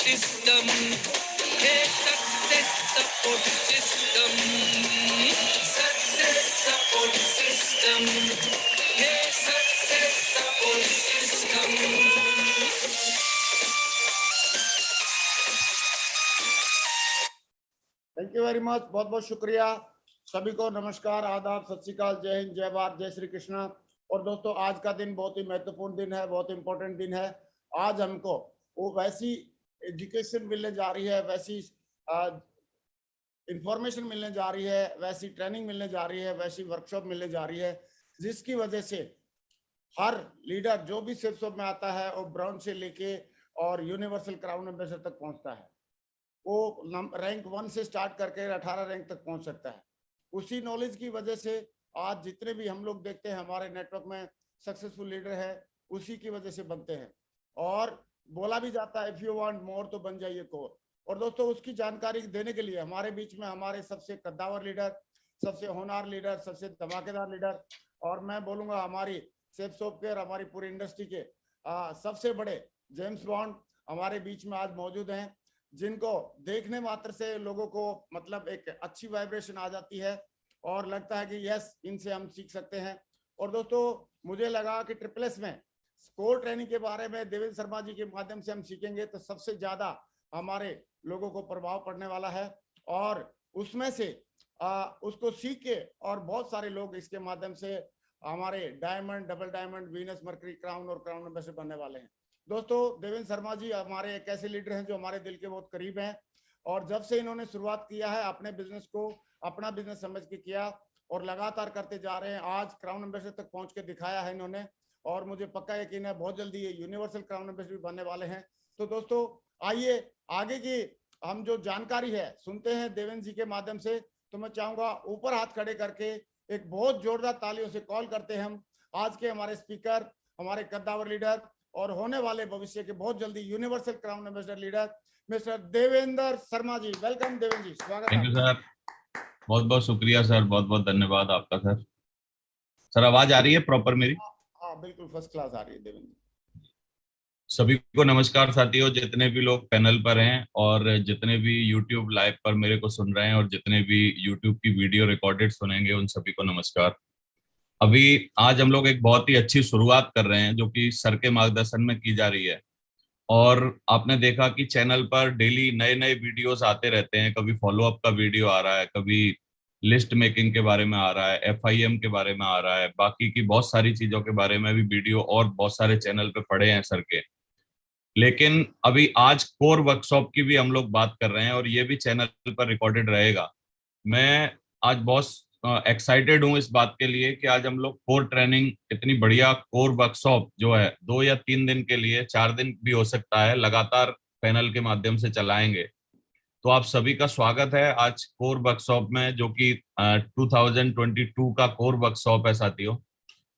system. Hey, success support system. Success support system. Hey, success support system. Thank you very much, बहुत बहुत शुक्रिया। सभी को नमस्कार, आदाब, सत श्री अकाल, जय हिंद, जय भारत, जय श्री कृष्णा। और दोस्तों, आज का दिन बहुत ही महत्वपूर्ण दिन है, बहुत इंपॉर्टेंट दिन है। आज हमको वो वैसी एजुकेशन मिलने जा रही है, वैसी इंफॉर्मेशन मिलने जा रही है, वैसी ट्रेनिंग मिलने जा रही है, वैसी वर्कशॉप मिलने जा रही है, जिसकी वजह से हर लीडर जो भी सिर्फ में आता है वो ब्राउन से लेके और यूनिवर्सल क्राउन एम्बेसडर तक पहुंचता है। वो रैंक 1 से स्टार्ट करके 18 रैंक तक पहुंच सकता है। उसी नॉलेज की वजह से आज जितने भी हम लोग देखते हैं हमारे नेटवर्क में सक्सेसफुल लीडर है, उसी की वजह से बनते हैं। और बोला भी जाता है इफ यू वांट मोर तो बन जाइए कोर। और दोस्तों, उसकी जानकारी देने के लिए हमारे बीच में हमारे सबसे कद्दावर लीडर, सबसे होनहार लीडर, सबसे धमाकेदार लीडर, और मैं बोलूंगा हमारी सेफ सॉफ्टवेयर, हमारी पूरी इंडस्ट्री के सबसे बड़े जेम्स बॉन्ड हमारे बीच में आज मौजूद हैं, जिनको देखने मात्र से लोगों को मतलब एक अच्छी वाइब्रेशन आ जाती है और लगता है कि यस, इनसे हम सीख सकते हैं। और दोस्तों, मुझे लगा कि ट्रिपल एस में कोर ट्रेनिंग के बारे में देवेंद्र शर्मा जी के माध्यम से हम सीखेंगे तो सबसे ज्यादा हमारे लोगों को प्रभाव पड़ने वाला है। और उसमें से उसको सीख के और बहुत सारे लोग इसके माध्यम से हमारे diamond, double diamond, Venus, mercury, crown और क्राउन एम्बेसडर बनने वाले हैं। दोस्तों, देवेंद्र शर्मा जी हमारे एक ऐसे लीडर हैं जो हमारे दिल के बहुत करीब हैं, और जब से इन्होंने शुरुआत किया है अपने बिजनेस को अपना बिजनेस समझ के किया और लगातार करते जा रहे हैं। आज क्राउन एम्बेसडर तक पहुंच के दिखाया है इन्होंने, और मुझे पक्का यकीन है बहुत जल्दी ये यूनिवर्सल क्राउन एम्बेसडर भी बनने वाले हैं। तो दोस्तों, आइए आगे की हम जो जानकारी है सुनते हैं देवेंद्र जी के माध्यम से। तो मैं चाहूंगा ऊपर हाथ खड़े करके एक बहुत जोरदार तालियों से कॉल करते हैं हम आज के हमारे स्पीकर, हमारे कद्दावर लीडर और होने वाले भविष्य के बहुत जल्दी universal crown ambassador leader mister Devendra Sharma ji. Welcome Devendra ji, स्वागत है। थैंक यू सर, बहुत बहुत शुक्रिया सर, बहुत बहुत धन्यवाद आपका सर। सर आवाज आ रही है प्रॉपर मेरी? हाँ बिल्कुल फर्स्ट क्लास आ रही है देवेंद्र जी। सभी को नमस्कार साथियों, जितने भी लोग पैनल पर हैं और जितने भी यूट्यूब लाइव पर मेरे को सुन रहे हैं और जितने भी यूट्यूब की वीडियो रिकॉर्डेड सुनेंगे, उन सभी को नमस्कार। अभी आज हम लोग एक बहुत ही अच्छी शुरुआत कर रहे हैं जो कि सर के मार्गदर्शन में की जा रही है। और आपने देखा कि चैनल पर डेली नए नए वीडियोस आते रहते हैं, कभी फॉलोअप का वीडियो आ रहा है, कभी लिस्ट मेकिंग के बारे में आ रहा है, FIM के बारे में आ रहा है, बाकी की बहुत सारी चीजों के बारे में भी वीडियो और बहुत सारे चैनल पे पड़े हैं सर के। लेकिन अभी आज कोर वर्कशॉप की भी हम लोग बात कर रहे हैं और ये भी चैनल पर रिकॉर्डेड रहेगा। मैं आज बहुत एक्साइटेड हूँ इस बात के लिए कि आज हम लोग कोर ट्रेनिंग, इतनी बढ़िया कोर वर्कशॉप जो है 2 या 3 दिन के लिए, 4 दिन भी हो सकता है, लगातार पैनल के माध्यम से चलाएंगे। तो आप सभी का स्वागत है आज कोर वर्कशॉप में, जो कि 2022 का कोर वर्कशॉप है साथियों।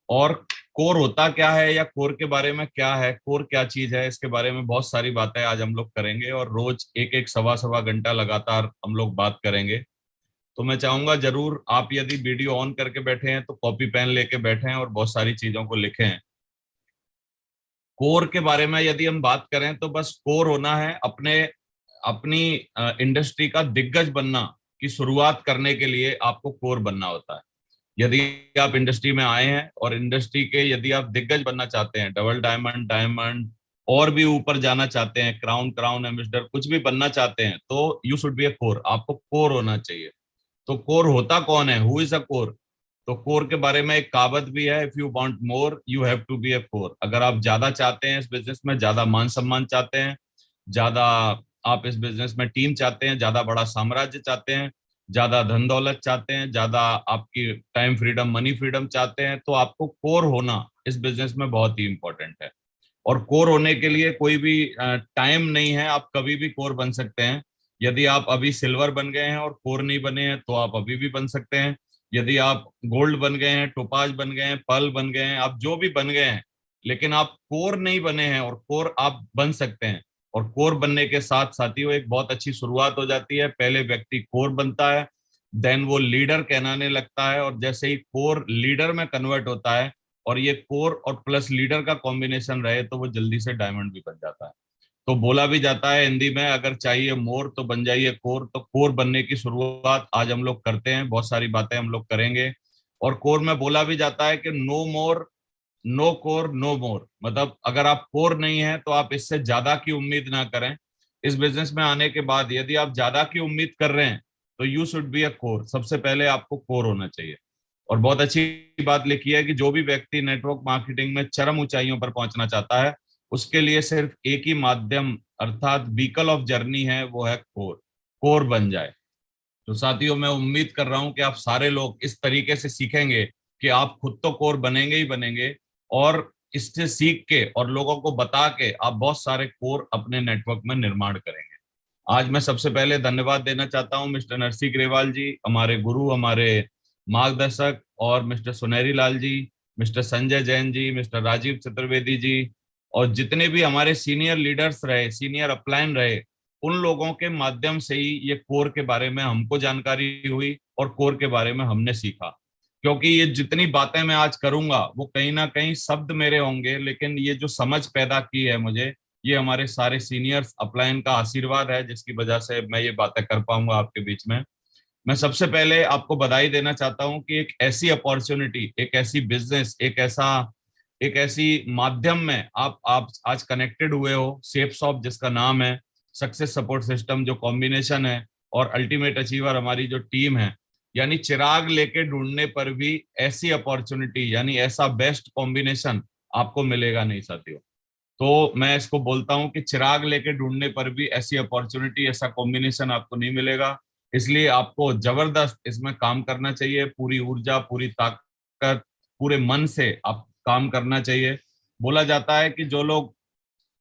और कोर होता क्या है या कोर के बारे में क्या है, कोर क्या चीज है, इसके बारे में बहुत सारी बातें आज हम लोग करेंगे और रोज एक एक सवा सवा घंटा लगातार हम लोग बात करेंगे। तो मैं चाहूंगा जरूर आप यदि वीडियो ऑन करके बैठे हैं तो कॉपी पेन लेके बैठे हैं और बहुत सारी चीजों को लिखें। कोर के बारे में यदि हम बात करें तो बस कोर होना है, अपनी इंडस्ट्री का दिग्गज बनना की शुरुआत करने के लिए आपको कोर बनना होता है। यदि आप इंडस्ट्री में आए हैं और इंडस्ट्री के यदि आप दिग्गज बनना चाहते हैं, डबल डायमंड, डायमंड और भी ऊपर जाना चाहते हैं, क्राउन, क्राउन एम्बेसडर कुछ भी बनना चाहते हैं, तो you should be a core, आपको कोर होना चाहिए। तो कोर होता कौन है, हु इज अ कोर? तो कोर के बारे में एक कहावत भी है, if you want more you have to be a core. अगर आप ज्यादा चाहते हैं इस बिजनेस में, ज्यादा मान सम्मान चाहते हैं, ज्यादा आप इस बिजनेस में टीम चाहते हैं, ज्यादा बड़ा साम्राज्य चाहते हैं, ज्यादा धन दौलत चाहते हैं, ज्यादा आपकी टाइम फ्रीडम, मनी फ्रीडम चाहते हैं, तो आपको कोर होना इस बिजनेस में बहुत ही इंपॉर्टेंट है। और कोर होने के लिए कोई भी टाइम नहीं है, आप कभी भी कोर बन सकते हैं। यदि आप अभी सिल्वर बन गए हैं और कोर नहीं बने हैं तो आप अभी भी बन सकते हैं। यदि आप गोल्ड बन गए हैं, टोपाज बन गए हैं, पर्ल बन गए हैं, आप जो भी बन गए हैं, लेकिन आप कोर नहीं बने हैं, और कोर आप बन सकते हैं। और कोर बनने के साथ साथियों एक बहुत अच्छी शुरुआत हो जाती है। पहले व्यक्ति कोर बनता है, देन वो लीडर कहलाने लगता है, और जैसे ही कोर लीडर में कन्वर्ट होता है और ये कोर और प्लस लीडर का कॉम्बिनेशन रहे तो वो जल्दी से डायमंड भी बन जाता है। तो बोला भी जाता है हिंदी में, अगर चाहिए मोर तो बन जाइए कोर। तो कोर बनने की शुरुआत आज हम लोग करते हैं, बहुत सारी बातें हम लोग करेंगे। और कोर में बोला भी जाता है कि नो मोर, नो कोर, नो मोर। मतलब अगर आप कोर नहीं है तो आप इससे ज्यादा की उम्मीद ना करें। इस बिजनेस में आने के बाद यदि आप ज्यादा की उम्मीद कर रहे हैं तो you should be a core. सबसे पहले आपको कोर होना चाहिए। और बहुत अच्छी बात लिखी है कि जो भी व्यक्ति नेटवर्क मार्केटिंग में चरम ऊंचाइयों पर पहुंचना चाहता है, उसके लिए सिर्फ एक ही माध्यम अर्थात व्हीकल ऑफ जर्नी है, वो है कोर। कोर बन जाए। तो साथियों, मैं उम्मीद कर रहा हूं कि आप सारे लोग इस तरीके से सीखेंगे कि आप खुद तो कोर बनेंगे ही बनेंगे, और इससे सीख के और लोगों को बता के आप बहुत सारे कोर अपने नेटवर्क में निर्माण करेंगे। आज मैं सबसे पहले धन्यवाद देना चाहता हूं मिस्टर नरसी ग्रेवाल जी, हमारे गुरु, हमारे मार्गदर्शक, और मिस्टर सुनहरी लाल जी, मिस्टर संजय जैन जी, मिस्टर राजीव चतुर्वेदी जी, और जितने भी हमारे सीनियर लीडर्स रहे, सीनियर अपलाइन रहे, उन लोगों के माध्यम से ही ये कोर के बारे में हमको जानकारी हुई और कोर के बारे में हमने सीखा। क्योंकि ये जितनी बातें मैं आज करूंगा वो कहीं ना कहीं शब्द मेरे होंगे, लेकिन ये जो समझ पैदा की है मुझे, ये हमारे सारे सीनियर्स अपलाइन का आशीर्वाद है, जिसकी वजह से मैं ये बातें कर पाऊंगा आपके बीच में। मैं सबसे पहले आपको बधाई देना चाहता हूं कि एक ऐसी अपॉर्चुनिटी, एक ऐसी बिजनेस, एक ऐसी माध्यम में आप आज कनेक्टेड हुए हो। सेफ शॉप जिसका नाम है, सक्सेस सपोर्ट सिस्टम जो कॉम्बिनेशन है, और अल्टीमेट अचीवर हमारी जो टीम है, यानी चिराग लेके ढूंढने पर भी ऐसी अपॉर्चुनिटी, यानी ऐसा बेस्ट कॉम्बिनेशन आपको मिलेगा नहीं साथियों। तो मैं इसको बोलता हूं कि चिराग लेके ढूंढने पर भी ऐसी अपॉर्चुनिटी, ऐसा कॉम्बिनेशन आपको नहीं मिलेगा। इसलिए आपको जबरदस्त इसमें काम करना चाहिए, पूरी ऊर्जा, पूरी ताकत, पूरे मन से आप काम करना चाहिए। बोला जाता है कि जो लोग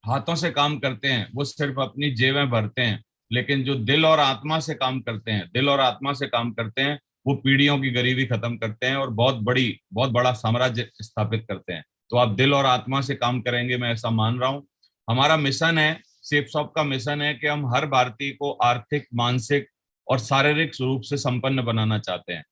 हाथों से काम करते हैं वो सिर्फ अपनी जेबें भरते हैं, लेकिन जो दिल और आत्मा से काम करते हैं, दिल और आत्मा से काम करते हैं, वो पीढ़ियों की गरीबी खत्म करते हैं और बहुत बड़ा साम्राज्य स्थापित करते हैं। तो आप दिल और आत्मा से काम करेंगे, मैं ऐसा मान रहा हूँ। हमारा मिशन है, सेफ शॉप का मिशन है कि हम हर भारतीय को आर्थिक, मानसिक और शारीरिक रूप से संपन्न बनाना चाहते हैं।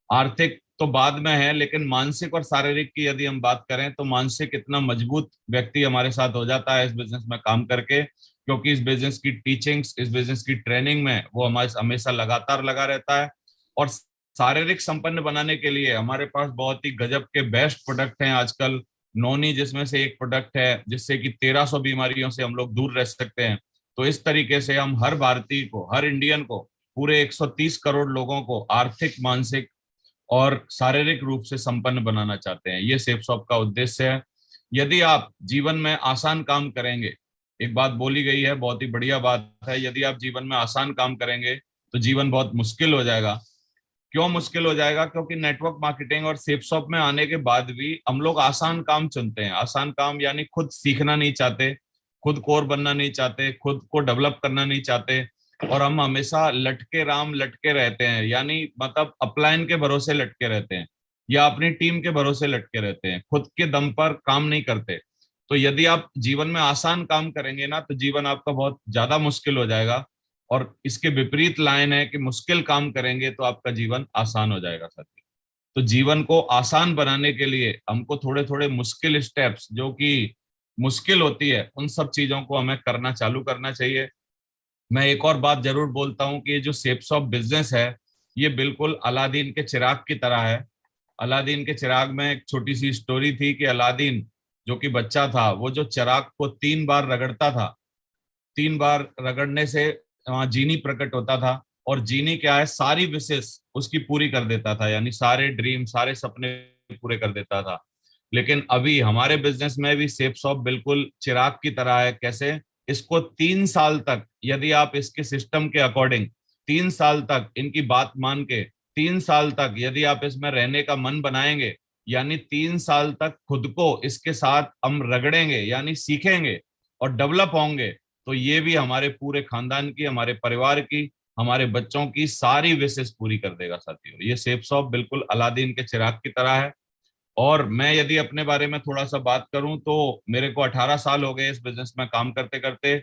आर्थिक तो बाद में है, लेकिन मानसिक और शारीरिक की यदि हम बात करें तो मानसिक इतना मजबूत व्यक्ति हमारे साथ हो जाता है इस बिजनेस में काम करके, क्योंकि इस बिजनेस की टीचिंग्स, इस बिजनेस की ट्रेनिंग में वो हमारे हमेशा लगातार लगा रहता है। और शारीरिक संपन्न बनाने के लिए हमारे पास बहुत ही गजब के बेस्ट प्रोडक्ट हैं आजकल। नोनी जिसमें से एक प्रोडक्ट है जिससे कि 1300 बीमारियों से हम लोग दूर रह सकते हैं। तो इस तरीके से हम हर भारतीय को, हर इंडियन को, पूरे 130 करोड़ लोगों को आर्थिक, मानसिक और शारीरिक रूप से संपन्न बनाना चाहते हैं। ये सेफ शॉप का उद्देश्य है। यदि आप जीवन में आसान काम करेंगे, एक बात बोली गई है, बहुत ही बढ़िया बात है, यदि आप जीवन में आसान काम करेंगे तो जीवन बहुत मुश्किल हो जाएगा। क्यों मुश्किल हो जाएगा? क्योंकि नेटवर्क मार्केटिंग और सेफ शॉप में आने के बाद भी हम लोग आसान काम चुनते हैं। आसान काम यानी खुद सीखना नहीं चाहते, खुद कोर बनना नहीं चाहते, खुद को डेवलप करना नहीं चाहते, और हम हमेशा लटके राम लटके रहते हैं, यानी मतलब अपलाइन के भरोसे लटके रहते हैं या अपनी टीम के भरोसे लटके रहते हैं, खुद के दम पर काम नहीं करते। तो यदि आप जीवन में आसान काम करेंगे ना, तो जीवन आपका बहुत ज्यादा मुश्किल हो जाएगा। और इसके विपरीत लाइन है कि मुश्किल काम करेंगे तो आपका जीवन आसान हो जाएगा साथी। तो जीवन को आसान बनाने के लिए हमको थोड़े थोड़े मुश्किल स्टेप्स, जो कि मुश्किल होती है, उन सब चीजों को हमें करना चालू करना चाहिए। मैं एक और बात जरूर बोलता हूँ कि ये जो सेफ शॉप बिजनेस है, ये बिल्कुल अलादीन के चिराग की तरह है। अलादीन के चिराग में एक छोटी सी स्टोरी थी कि अलादीन जो कि बच्चा था, वो जो चिराग को 3 बार रगड़ता था, 3 बार रगड़ने से वहां जीनी प्रकट होता था, और जीनी क्या है, सारी विशेष उसकी पूरी कर देता था, यानी सारे ड्रीम, सारे सपने पूरे कर देता था। लेकिन अभी हमारे बिजनेस में भी सेफ शॉप बिल्कुल चिराग की तरह है। कैसे? इसको 3 साल तक यदि आप इसके सिस्टम के अकॉर्डिंग 3 साल तक इनकी बात मान के 3 साल तक यदि आप इसमें रहने का मन बनाएंगे, यानी 3 साल तक खुद को इसके साथ हम रगड़ेंगे, यानी सीखेंगे और डेवलप होंगे, तो ये भी हमारे पूरे खानदान की, हमारे परिवार की, हमारे बच्चों की सारी विशेष पूरी कर देगा साथियों। ये सेफ शॉप बिल्कुल अलादीन के चिराग की तरह है। और मैं यदि अपने बारे में थोड़ा सा बात करूं तो मेरे को 18 साल हो गए इस बिजनेस में काम करते करते।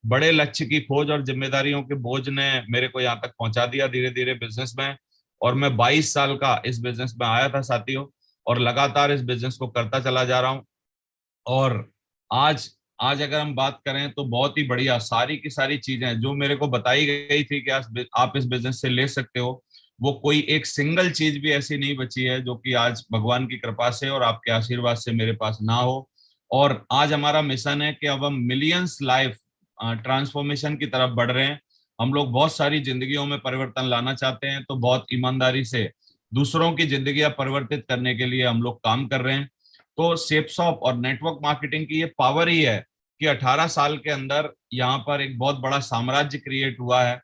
बड़े लक्ष्य की खोज और जिम्मेदारियों के बोझ ने मेरे को यहाँ तक पहुंचा दिया धीरे धीरे बिजनेस में। और मैं 22 साल का इस बिजनेस में आया था साथियों, और लगातार इस बिजनेस को करता चला जा रहा हूँ। और आज आज अगर हम बात करें तो बहुत ही बढ़िया सारी की सारी चीजें जो मेरे को बताई गई थी कि आप इस बिजनेस से ले सकते हो, वो कोई एक सिंगल चीज भी ऐसी नहीं बची है जो कि आज भगवान की कृपा से और आपके आशीर्वाद से मेरे पास ना हो। और आज हमारा मिशन है कि अब हम मिलियंस लाइफ ट्रांसफॉर्मेशन की तरफ बढ़ रहे हैं। हम लोग बहुत सारी जिंदगियों में परिवर्तन लाना चाहते हैं, तो बहुत ईमानदारी से दूसरों की जिंदगियां परिवर्तित करने के लिए हम लोग काम कर रहे हैं। तो सेपसॉप और नेटवर्क मार्केटिंग की ये पावर ही है कि 18 साल के अंदर यहाँ पर एक बहुत बड़ा साम्राज्य क्रिएट हुआ है।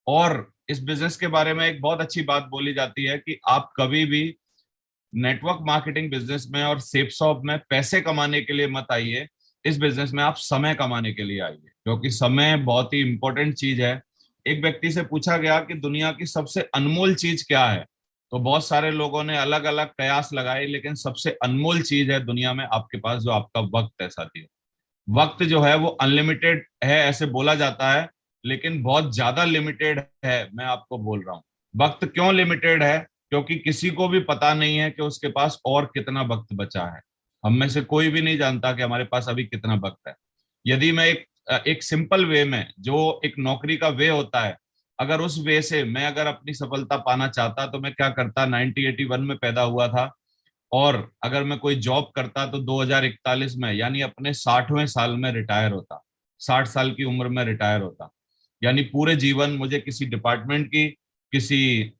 और इस बिजनेस के बारे में एक बहुत अच्छी बात बोली जाती है कि आप कभी भी नेटवर्क मार्केटिंग बिजनेस में और सेपसॉप में पैसे कमाने के लिए मत आइए। इस बिजनेस में आप समय कमाने के लिए आइए, क्योंकि समय बहुत ही इंपॉर्टेंट चीज है। एक व्यक्ति से पूछा गया कि दुनिया की सबसे अनमोल चीज क्या है, तो बहुत सारे लोगों ने अलग अलग कयास लगाए, लेकिन सबसे अनमोल चीज है दुनिया में आपके पास जो आपका वक्त है साथियों। वक्त जो है वो अनलिमिटेड है ऐसे बोला जाता है, लेकिन बहुत ज्यादा लिमिटेड है। मैं आपको बोल रहा हूँ वक्त क्यों लिमिटेड है, क्योंकि किसी को भी पता नहीं है कि उसके पास और कितना वक्त बचा है। हम में से कोई भी नहीं जानता कि हमारे पास अभी कितना वक्त है। यदि मैं एक सिंपल वे में, जो एक नौकरी का वे होता है, अगर उस वे से मैं अगर अपनी सफलता पाना चाहता तो मैं क्या करता। 1981 में पैदा हुआ था, और अगर मैं कोई जॉब करता तो 2041 में यानी अपने 60वें साल में रिटायर होता। 60 साल की उम्र में रिटायर होता, यानी पूरे जीवन मुझे किसी डिपार्टमेंट की किसी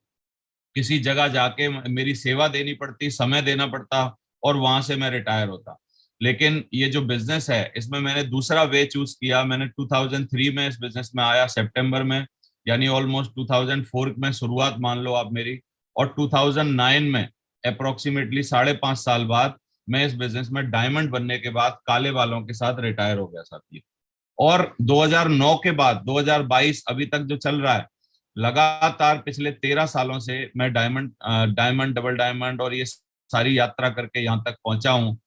किसी जगह जाके मेरी सेवा देनी पड़ती, समय देना पड़ता, और वहां से मैं रिटायर होता। लेकिन ये जो बिजनेस है इसमें मैंने दूसरा वे चूज किया। मैंने 2003 में इस बिजनेस में आया, सितंबर में, यानी ऑलमोस्ट 2004 में शुरुआत मान लो आप मेरी। और 2009 में अप्रोक्सीमेटली 5.5 साल बाद मैं इस बिजनेस में डायमंड बनने के बाद काले बालों के साथ रिटायर हो गया साथी। और 2009 के बाद 2022 अभी तक जो चल रहा है, लगातार पिछले 13 सालों से मैं डायमंड डबल डायमंड और ये सारी यात्रा करके यहाँ तक पहुंचा हूँ।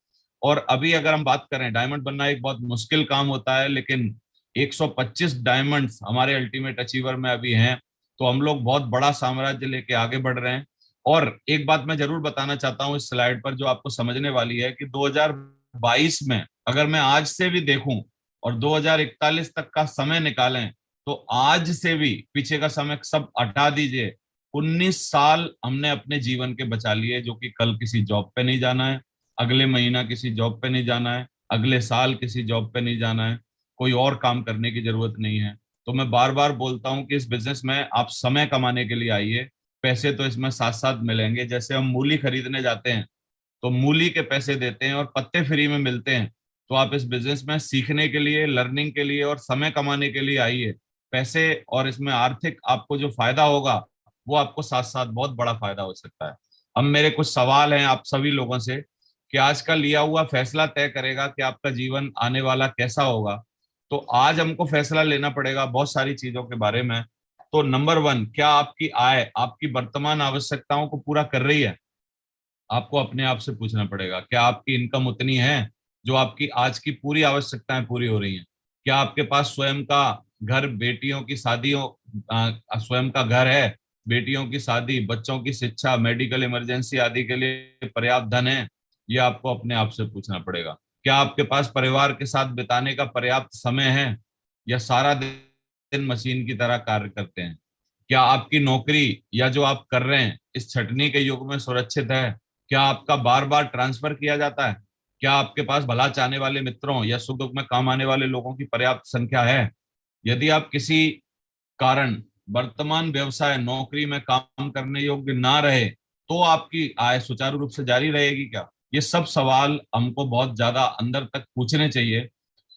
और अभी अगर हम बात करें, डायमंड बनना एक बहुत मुश्किल काम होता है, लेकिन 125 डायमंड्स हमारे अल्टीमेट अचीवर में अभी हैं। तो हम लोग बहुत बड़ा साम्राज्य लेके आगे बढ़ रहे हैं। और एक बात मैं जरूर बताना चाहता हूँ इस स्लाइड पर, जो आपको समझने वाली है, कि 2022 में अगर मैं आज से भी देखूं और 2041 तक का समय निकालें, तो आज से भी पीछे का समय सब हटा दीजिए, 19 साल हमने अपने जीवन के बचा लिए, जो कि कल किसी जॉब पे नहीं जाना है, अगले महीना किसी जॉब पे नहीं जाना है, अगले साल किसी जॉब पे नहीं जाना है, कोई और काम करने की जरूरत नहीं है। तो मैं बार बार बोलता हूं कि इस बिजनेस में आप समय कमाने के लिए आइए, पैसे तो इसमें साथ साथ मिलेंगे। जैसे हम मूली खरीदने जाते हैं तो मूली के पैसे देते हैं और पत्ते फ्री में मिलते हैं, तो आप इस बिजनेस में सीखने के लिए, लर्निंग के लिए और समय कमाने के लिए आइए। पैसे और इसमें आर्थिक आपको जो फायदा होगा, वो आपको साथ साथ बहुत बड़ा फायदा हो सकता है। अब मेरे कुछ सवाल हैं आप सभी लोगों से, कि आज का लिया हुआ फैसला तय करेगा कि आपका जीवन आने वाला कैसा होगा। तो आज हमको फैसला लेना पड़ेगा बहुत सारी चीजों के बारे में। तो नंबर 1, क्या आपकी आय आपकी वर्तमान आवश्यकताओं को पूरा कर रही है? आपको अपने आप से पूछना पड़ेगा, क्या आपकी इनकम उतनी है जो आपकी आज की पूरी आवश्यकताएं पूरी हो रही हैं? क्या आपके पास स्वयं का घर, बेटियों की शादियों, स्वयं का घर है, बेटियों की शादी, बच्चों की शिक्षा, मेडिकल इमरजेंसी आदि के लिए पर्याप्त धन है? ये आपको अपने आप से पूछना पड़ेगा। क्या आपके पास परिवार के साथ बिताने का पर्याप्त समय है, या सारा दिन मशीन की तरह कार्य करते हैं? क्या आपकी नौकरी या जो आप कर रहे हैं इस छटनी के युग में सुरक्षित है? क्या आपका बार बार ट्रांसफर किया जाता है? क्या आपके पास भला चाहने वाले मित्रों या सुख दुख में काम आने वाले लोगों की पर्याप्त संख्या है? यदि आप किसी कारण वर्तमान व्यवसाय नौकरी में काम करने योग्य ना रहे, तो आपकी आय सुचारू रूप से जारी रहेगी क्या? ये सब सवाल हमको बहुत ज्यादा अंदर तक पूछने चाहिए।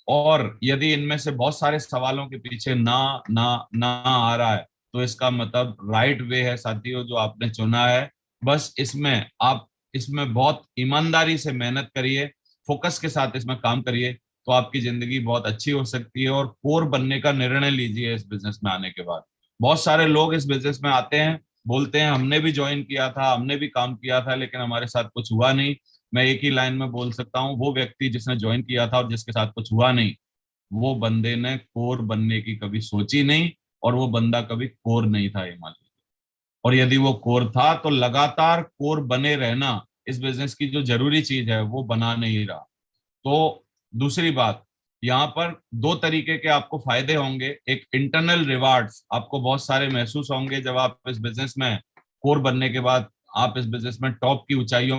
और यदि इनमें से बहुत सारे सवालों के पीछे ना ना ना आ रहा है, तो इसका मतलब राइट वे है साथियों जो आपने चुना है। बस इसमें बहुत ईमानदारी से मेहनत करिए, फोकस के साथ इसमें काम करिए, तो आपकी जिंदगी बहुत अच्छी हो सकती है। और कोर बनने का निर्णय लीजिए इस बिजनेस में आने के बाद। बहुत सारे लोग इस बिजनेस में आते हैं, बोलते हैं हमने भी ज्वाइन किया था, हमने भी काम किया था, लेकिन हमारे साथ कुछ हुआ नहीं। मैं एक ही लाइन में बोल सकता हूँ, वो व्यक्ति जिसने ज्वाइन किया था और जिसके साथ कुछ हुआ नहीं, वो बंदे ने कोर बनने की कभी सोची नहीं, और वो बंदा कभी कोर नहीं था, ये मान लीजिए। और यदि वो कोर था तो लगातार कोर बने रहना इस बिजनेस की जो जरूरी चीज है वो बना नहीं रहा। तो दूसरी बात, यहाँ पर दो तरीके के आपको फायदे होंगे। एक इंटरनल रिवार्ड्स आपको बहुत सारे महसूस होंगे जब आप इस बिजनेस में कोर बनने के बाद आप इस बिजनेस में टॉप की ऊंचाइयों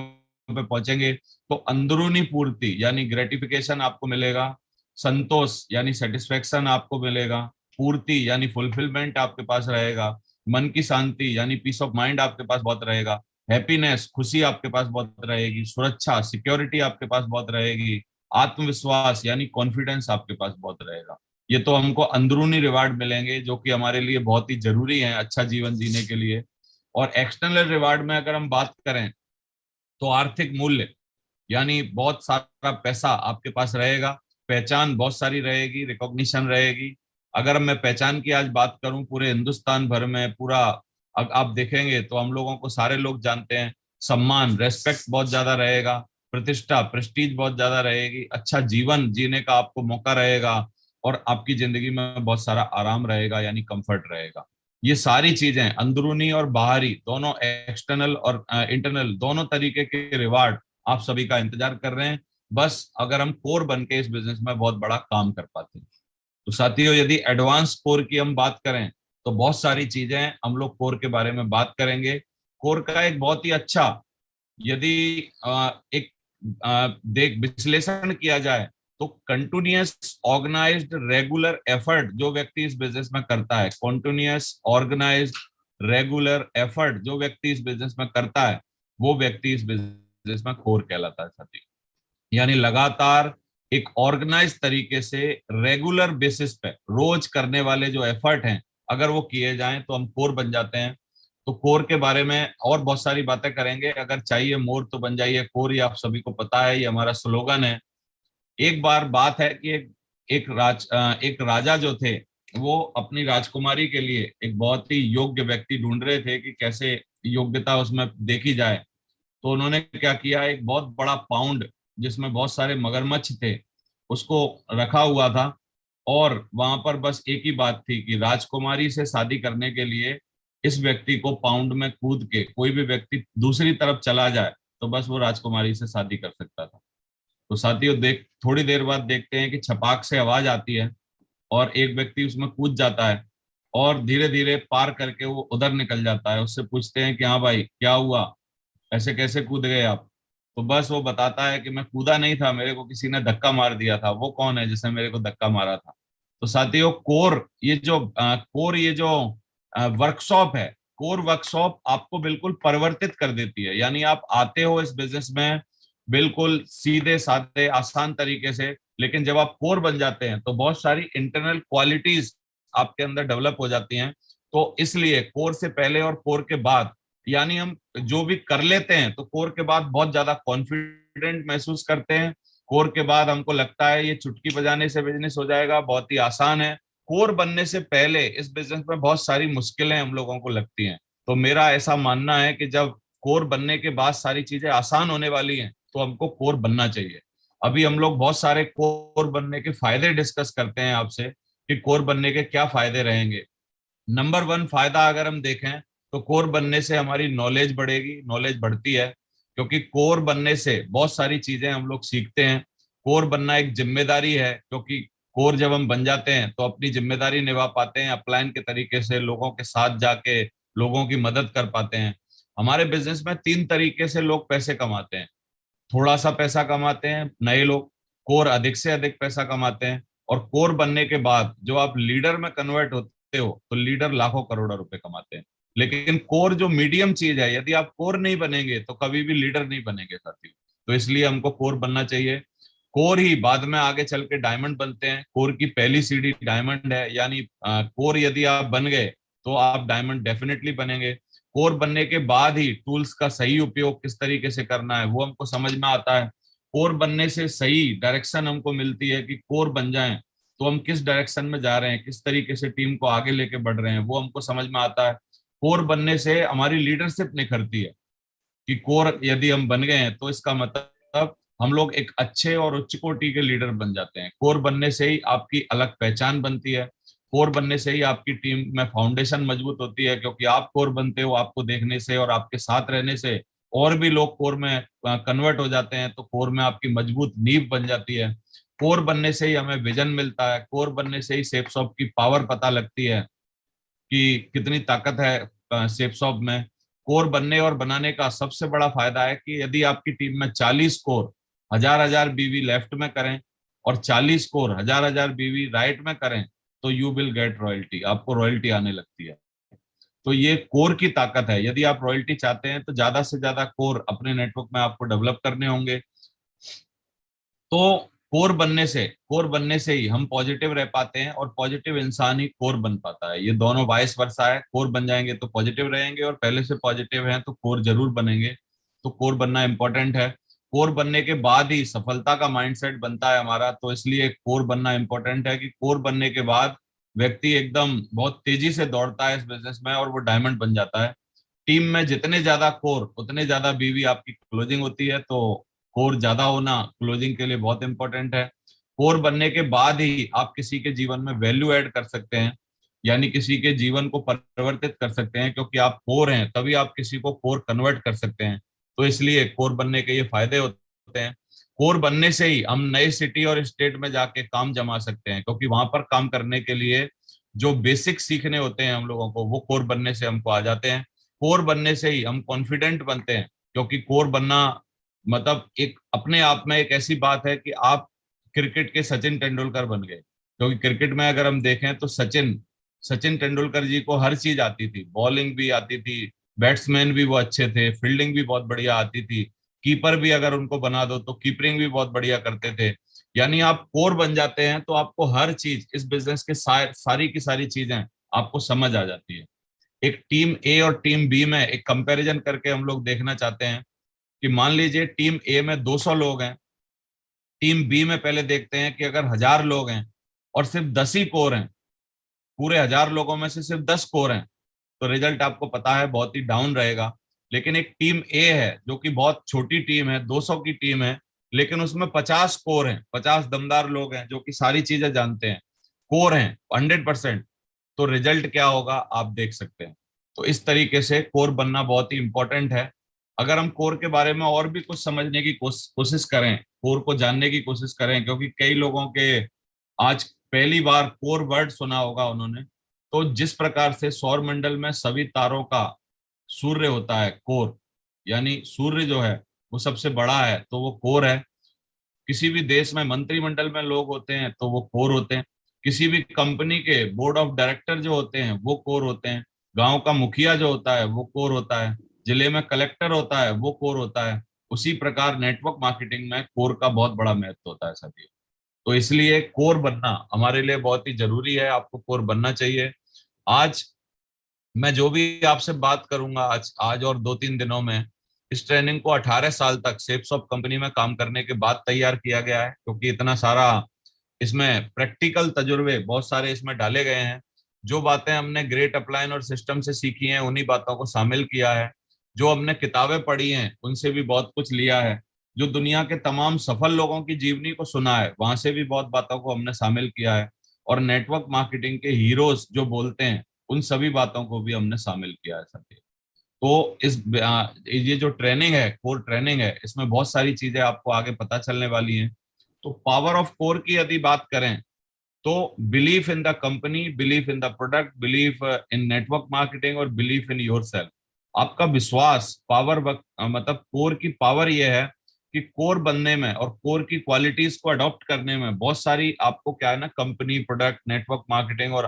पे पहुंचेंगे। तो अंदरूनी पूर्ति यानी ग्रेटिफिकेशन आपको मिलेगा, संतोष यानी सेटिस्फेक्शन आपको मिलेगा, पूर्ति यानी फुलफिलमेंट आपके पास रहेगा, मन की शांति यानी पीस ऑफ माइंड आपके पास बहुत रहेगा, हैप्पीनेस खुशी आपके पास बहुत रहेगी, सुरक्षा सिक्योरिटी आपके पास बहुत रहेगी, आत्मविश्वास यानी कॉन्फिडेंस आपके पास बहुत रहेगा। ये तो हमको अंदरूनी रिवार्ड मिलेंगे जो कि हमारे लिए बहुत ही जरूरी है अच्छा जीवन जीने के लिए। और एक्सटर्नल रिवार्ड में अगर हम बात करें तो आर्थिक मूल्य यानी बहुत सारा पैसा आपके पास रहेगा, पहचान बहुत सारी रहेगी, रिकॉग्निशन रहेगी। अगर मैं पहचान की आज बात करूं पूरे हिंदुस्तान भर में पूरा आप देखेंगे तो हम लोगों को सारे लोग जानते हैं। सम्मान रेस्पेक्ट बहुत ज्यादा रहेगा, प्रतिष्ठा प्रेस्टीज बहुत ज्यादा रहेगी, अच्छा जीवन जीने का आपको मौका रहेगा और आपकी जिंदगी में बहुत सारा आराम रहेगा यानी कंफर्ट रहेगा। ये सारी चीजें अंदरूनी और बाहरी दोनों, एक्सटर्नल और इंटरनल दोनों तरीके के रिवार्ड आप सभी का इंतजार कर रहे हैं। बस अगर हम कोर बन के इस बिजनेस में बहुत बड़ा काम कर पाते हैं। तो साथियों, यदि एडवांस कोर की हम बात करें तो बहुत सारी चीजें हम लोग कोर के बारे में बात करेंगे। कोर का एक बहुत ही अच्छा यदि एक देख विश्लेषण किया जाए तो कंटिन्यूअस ऑर्गेनाइज्ड रेगुलर एफर्ट जो व्यक्ति इस बिजनेस में करता है, कंटिन्यूअस ऑर्गेनाइज्ड रेगुलर एफर्ट जो व्यक्ति इस बिजनेस में करता है, वो व्यक्ति इस बिजनेस में कोर कहलाता है साथी। यानी लगातार एक ऑर्गेनाइज तरीके से रेगुलर बेसिस पे रोज करने वाले जो एफर्ट हैं अगर वो किए जाएं तो हम कोर बन जाते हैं। तो कोर के बारे में और बहुत सारी बातें करेंगे। अगर चाहिए मोर तो बन जाइए कोर, ये आप सभी को पता है, ये हमारा स्लोगन है। एक बार बात है कि एक राजा जो थे वो अपनी राजकुमारी के लिए एक बहुत ही योग्य व्यक्ति ढूंढ रहे थे कि कैसे योग्यता उसमें देखी जाए। तो उन्होंने क्या किया, एक बहुत बड़ा पाउंड जिसमें बहुत सारे मगरमच्छ थे उसको रखा हुआ था और वहां पर बस एक ही बात थी कि राजकुमारी से शादी करने के लिए इस व्यक्ति को पाउंड में कूद के कोई भी व्यक्ति दूसरी तरफ चला जाए तो बस वो राजकुमारी से शादी कर सकता था। तो साथियों थोड़ी देर बाद देखते हैं कि छपाक से आवाज आती है और एक व्यक्ति उसमें कूद जाता है और धीरे धीरे पार करके वो उधर निकल जाता है। उससे पूछते हैं कि हाँ भाई क्या हुआ, ऐसे कैसे कूद गए आप? तो बस वो बताता है कि मैं कूदा नहीं था, मेरे को किसी ने धक्का मार दिया था। वो कौन है जिसने मेरे को धक्का मारा था? तो साथियों कोर ये जो वर्कशॉप है, कोर वर्कशॉप आपको बिल्कुल परिवर्तित कर देती है। यानी आप आते हो इस बिजनेस में बिल्कुल सीधे साधे आसान तरीके से, लेकिन जब आप कोर बन जाते हैं तो बहुत सारी इंटरनल क्वालिटीज आपके अंदर डेवलप हो जाती हैं। तो इसलिए कोर से पहले और कोर के बाद यानी हम जो भी कर लेते हैं तो कोर के बाद बहुत ज्यादा कॉन्फिडेंट महसूस करते हैं। कोर के बाद हमको लगता है ये चुटकी बजाने से बिजनेस हो जाएगा, बहुत ही आसान है। कोर बनने से पहले इस बिजनेस में बहुत सारी मुश्किलें हम लोगों को लगती हैं। तो मेरा ऐसा मानना है कि जब कोर बनने के बाद सारी चीजें आसान होने वाली हैं तो हमको कोर बनना चाहिए। अभी हम लोग बहुत सारे कोर बनने के फायदे डिस्कस करते हैं आपसे कि कोर बनने के क्या फायदे रहेंगे। नंबर वन फायदा अगर हम देखें तो कोर बनने से हमारी नॉलेज बढ़ेगी, नॉलेज बढ़ती है क्योंकि कोर बनने से बहुत सारी चीजें हम लोग सीखते हैं। कोर बनना एक जिम्मेदारी है क्योंकि कोर जब हम बन जाते हैं तो अपनी जिम्मेदारी निभा पाते हैं, अपलाइन के तरीके से लोगों के साथ जाके लोगों की मदद कर पाते हैं। हमारे बिजनेस में तीन तरीके से लोग पैसे कमाते हैं। थोड़ा सा पैसा कमाते हैं नए लोग, कोर अधिक से अधिक पैसा कमाते हैं, और कोर बनने के बाद जो आप लीडर में कन्वर्ट होते हो तो लीडर लाखों करोड़ों रुपए कमाते हैं। लेकिन कोर जो मीडियम चीज है, यदि आप कोर नहीं बनेंगे तो कभी भी लीडर नहीं बनेंगे साथियों। तो इसलिए हमको कोर बनना चाहिए। कोर ही बाद में आगे चल के डायमंड बनते हैं। कोर की पहली सीढ़ी डायमंड है, यानी कोर यदि आप बन गए तो आप डायमंड डेफिनेटली बनेंगे। कोर बनने के बाद ही टूल्स का सही उपयोग किस तरीके से करना है वो हमको समझ में आता है। कोर बनने से सही डायरेक्शन हमको मिलती है कि कोर बन जाएं तो हम किस डायरेक्शन में जा रहे हैं, किस तरीके से टीम को आगे लेके बढ़ रहे हैं, वो हमको समझ में आता है। कोर बनने से हमारी लीडरशिप निखरती है कि कोर यदि हम बन गए हैं तो इसका मतलब हम लोग एक अच्छे और उच्च कोटि के लीडर बन जाते हैं। कोर बनने से ही आपकी अलग पहचान बनती है। कोर बनने से ही आपकी टीम में फाउंडेशन मजबूत होती है क्योंकि आप कोर बनते हो, आपको देखने से और आपके साथ रहने से और भी लोग कोर में कन्वर्ट हो जाते हैं, तो कोर में आपकी मजबूत नींव बन जाती है। कोर बनने से ही हमें विजन मिलता है, कोर बनने से ही सेपसॉप की पावर पता लगती है कि कितनी ताकत है सेपसॉप में। कोर बनने और बनाने का सबसे बड़ा फायदा है कि यदि आपकी टीम में 40 कोर 1000 बीवी लेफ्ट में करें और 40 कोर 1000 बीवी राइट में करें तो यू विल गेट रॉयल्टी, आपको रॉयल्टी आने लगती है। तो ये कोर की ताकत है। यदि आप रॉयल्टी चाहते हैं तो ज्यादा से ज्यादा कोर अपने नेटवर्क में आपको डेवलप करने होंगे। तो कोर बनने से ही हम पॉजिटिव रह पाते हैं, और पॉजिटिव इंसान ही कोर बन पाता है। ये दोनों वाइस वर्सा है, कोर बन जाएंगे तो पॉजिटिव रहेंगे, और पहले से पॉजिटिव हैं तो कोर जरूर बनेंगे। तो कोर बनना इंपॉर्टेंट है। कोर बनने के बाद ही सफलता का माइंडसेट बनता है हमारा। तो इसलिए कोर बनना इंपॉर्टेंट है कि कोर बनने के बाद व्यक्ति एकदम बहुत तेजी से दौड़ता है इस बिजनेस में और वो डायमंड बन जाता है। टीम में जितने ज्यादा कोर उतने ज्यादा बीवी आपकी क्लोजिंग होती है। तो कोर ज्यादा होना क्लोजिंग के लिए बहुत इंपॉर्टेंट है। कोर बनने के बाद ही आप किसी के जीवन में वैल्यू ऐड कर सकते हैं, यानी किसी के जीवन को परिवर्तित कर सकते हैं। क्योंकि आप कोर हैं तभी आप किसी को कोर कन्वर्ट कर सकते हैं। तो इसलिए कोर बनने के ये फायदे होते हैं। कोर बनने से ही हम नए सिटी और स्टेट में जाके काम जमा सकते हैं, क्योंकि वहां पर काम करने के लिए जो बेसिक सीखने होते हैं हम लोगों को, वो कोर बनने से हमको आ जाते हैं। कोर बनने से ही हम कॉन्फिडेंट बनते हैं, क्योंकि कोर बनना मतलब एक अपने आप में एक ऐसी बात है कि आप क्रिकेट के सचिन तेंदुलकर बन गए। क्योंकि क्रिकेट में अगर हम देखें तो सचिन सचिन तेंदुलकर जी को हर चीज आती थी, बॉलिंग भी आती थी, बैट्समैन भी वो अच्छे थे, फील्डिंग भी बहुत बढ़िया आती थी, कीपर भी अगर उनको बना दो तो कीपरिंग भी बहुत बढ़िया करते थे। यानी आप कोर बन जाते हैं तो आपको हर चीज इस बिजनेस के सारी की सारी चीजें आपको समझ आ जाती है। एक टीम ए और टीम बी में एक कंपैरिजन करके हम लोग देखना चाहते हैं कि मान लीजिए टीम ए में 200 लोग हैं, टीम बी में पहले देखते हैं कि अगर 1000 लोग हैं और सिर्फ 10 ही कोर हैं, पूरे 1000 लोगों में से सिर्फ 10 कोर हैं, तो रिजल्ट आपको पता है बहुत ही डाउन रहेगा। लेकिन एक टीम ए है जो कि बहुत छोटी टीम है, 200 की टीम है, लेकिन उसमें 50 कोर हैं, 50 दमदार लोग हैं जो कि सारी चीजें जानते हैं, कोर हैं 100%। तो रिजल्ट क्या होगा आप देख सकते हैं। तो इस तरीके से कोर बनना बहुत ही इंपॉर्टेंट है। अगर हम कोर के बारे में और भी कुछ समझने की कोशिश करें, कोर को जानने की कोशिश करें, क्योंकि कई लोगों के आज पहली बार कोर वर्ड सुना होगा उन्होंने। तो जिस प्रकार से सौर मंडल में सभी तारों का सूर्य होता है कोर, यानी सूर्य जो है वो सबसे बड़ा है तो वो कोर है। किसी भी देश में मंत्रिमंडल में लोग होते हैं तो वो कोर होते हैं। किसी भी कंपनी के बोर्ड ऑफ डायरेक्टर जो होते हैं वो कोर होते हैं। गांव का मुखिया जो होता है वो कोर होता है। जिले में कलेक्टर होता है वो कोर होता है। उसी प्रकार नेटवर्क मार्केटिंग में कोर का बहुत बड़ा महत्व होता है साथियों। तो इसलिए कोर बनना हमारे लिए बहुत ही जरूरी है, आपको कोर बनना चाहिए। आज मैं जो भी आपसे बात करूंगा आज आज और 2-3 दिनों में, इस ट्रेनिंग को 18 साल तक सेप्सॉप कंपनी में काम करने के बाद तैयार किया गया है, क्योंकि इतना सारा इसमें प्रैक्टिकल तजुर्बे बहुत सारे इसमें डाले गए हैं। जो बातें हमने ग्रेट अपलाइन और सिस्टम से सीखी हैं उन्हीं बातों को शामिल किया है। जो हमने किताबें पढ़ी हैं उनसे भी बहुत कुछ लिया है। जो दुनिया के तमाम सफल लोगों की जीवनी को सुना है वहां से भी बहुत बातों को हमने शामिल किया है। और नेटवर्क मार्केटिंग के हीरोज जो बोलते हैं उन सभी बातों को भी हमने शामिल किया है साथी। तो ये जो ट्रेनिंग है, कोर ट्रेनिंग है, इसमें बहुत सारी चीजें आपको आगे पता चलने वाली हैं। तो पावर ऑफ कोर की यदि बात करें तो belief in the company, belief in the product, belief in network marketing और बिलीफ इन योर सेल्फ। आपका विश्वास पावर मतलब कोर की पावर ये है कि कोर बनने में और कोर की क्वालिटीज को अडॉप्ट करने में बहुत सारी आपको क्या है ना, कंपनी, प्रोडक्ट, नेटवर्क मार्केटिंग और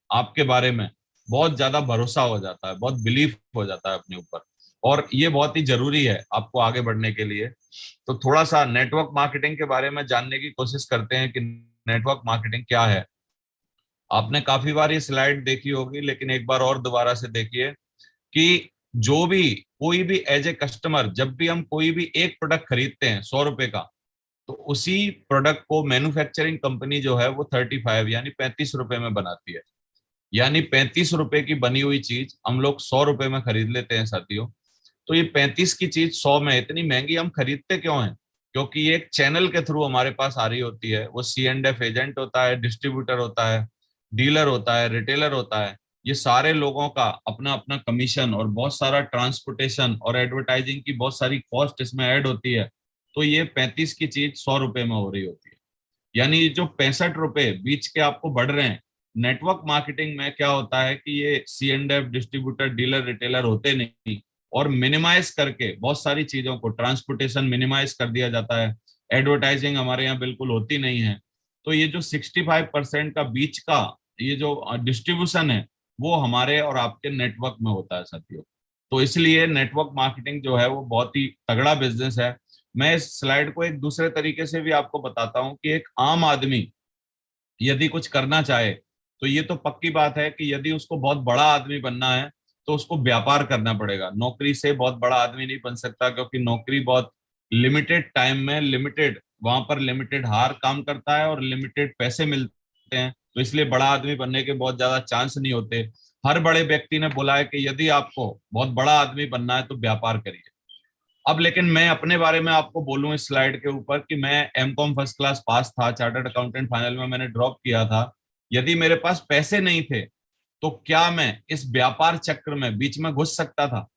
आपके बारे में बहुत ज्यादा भरोसा हो जाता है, बहुत बिलीफ हो जाता है अपने ऊपर। और ये बहुत ही जरूरी है आपको आगे बढ़ने के लिए। तो थोड़ा सा नेटवर्क मार्केटिंग के बारे में जानने की कोशिश करते हैं कि नेटवर्क मार्केटिंग क्या है। आपने काफी बार ये स्लाइड देखी होगी, लेकिन एक बार और दोबारा से देखिए कि जो भी कोई भी एज ए कस्टमर, जब भी हम कोई भी एक प्रोडक्ट खरीदते हैं 100 रुपए का, तो उसी प्रोडक्ट को मैन्युफैक्चरिंग कंपनी जो है वो 35 यानी 35 रुपए में बनाती है। यानी 35 रुपए की बनी हुई चीज हम लोग 100 रुपए में खरीद लेते हैं साथियों। तो ये 35 की चीज 100 में इतनी महंगी हम खरीदते क्यों हैं? क्योंकि ये एक चैनल के थ्रू हमारे पास आ रही होती है। वो C&F एजेंट होता है, डिस्ट्रीब्यूटर होता है, डीलर होता है, रिटेलर होता है। ये सारे लोगों का अपना अपना कमीशन और बहुत सारा ट्रांसपोर्टेशन और एडवर्टाइजिंग की बहुत सारी कॉस्ट इसमें ऐड होती है। तो ये 35 की चीज 100 रुपए में हो रही होती है। यानी जो 65 रुपए बीच के आपको बढ़ रहे हैं, नेटवर्क मार्केटिंग में क्या होता है कि ये C&F डिस्ट्रीब्यूटर डीलर रिटेलर होते नहीं, और मिनिमाइज करके बहुत सारी चीजों को, ट्रांसपोर्टेशन मिनिमाइज कर दिया जाता है, एडवर्टाइजिंग हमारे यहाँ बिल्कुल होती नहीं है। तो ये जो 65% का बीच का ये जो डिस्ट्रीब्यूशन है, वो हमारे और आपके नेटवर्क में होता है साथियों। तो इसलिए नेटवर्क मार्केटिंग जो है वो बहुत ही तगड़ा बिजनेस है। मैं इस स्लाइड को एक दूसरे तरीके से भी आपको बताता हूँ कि एक आम आदमी यदि कुछ करना चाहे, तो ये तो पक्की बात है कि यदि उसको बहुत बड़ा आदमी बनना है तो उसको व्यापार करना पड़ेगा। नौकरी से बहुत बड़ा आदमी नहीं बन सकता, क्योंकि नौकरी बहुत लिमिटेड टाइम में लिमिटेड, वहां पर लिमिटेड हार काम करता है और लिमिटेड पैसे मिलते हैं, तो इसलिए बड़ा आदमी बनने के बहुत ज्यादा चांस नहीं होते। हर बड़े व्यक्ति ने बोला है कि यदि आपको बहुत बड़ा आदमी बनना है तो व्यापार करिए। अब लेकिन मैं अपने बारे में आपको बोलूं इस स्लाइड के ऊपर कि मैं M.Com फर्स्ट क्लास पास था, चार्टर्ड अकाउंटेंट फाइनल में मैंने ड्रॉप किया था। यदि मेरे पास पैसे नहीं थे तो क्या मैं इस व्यापार चक्र में बीच में घुस सकता था?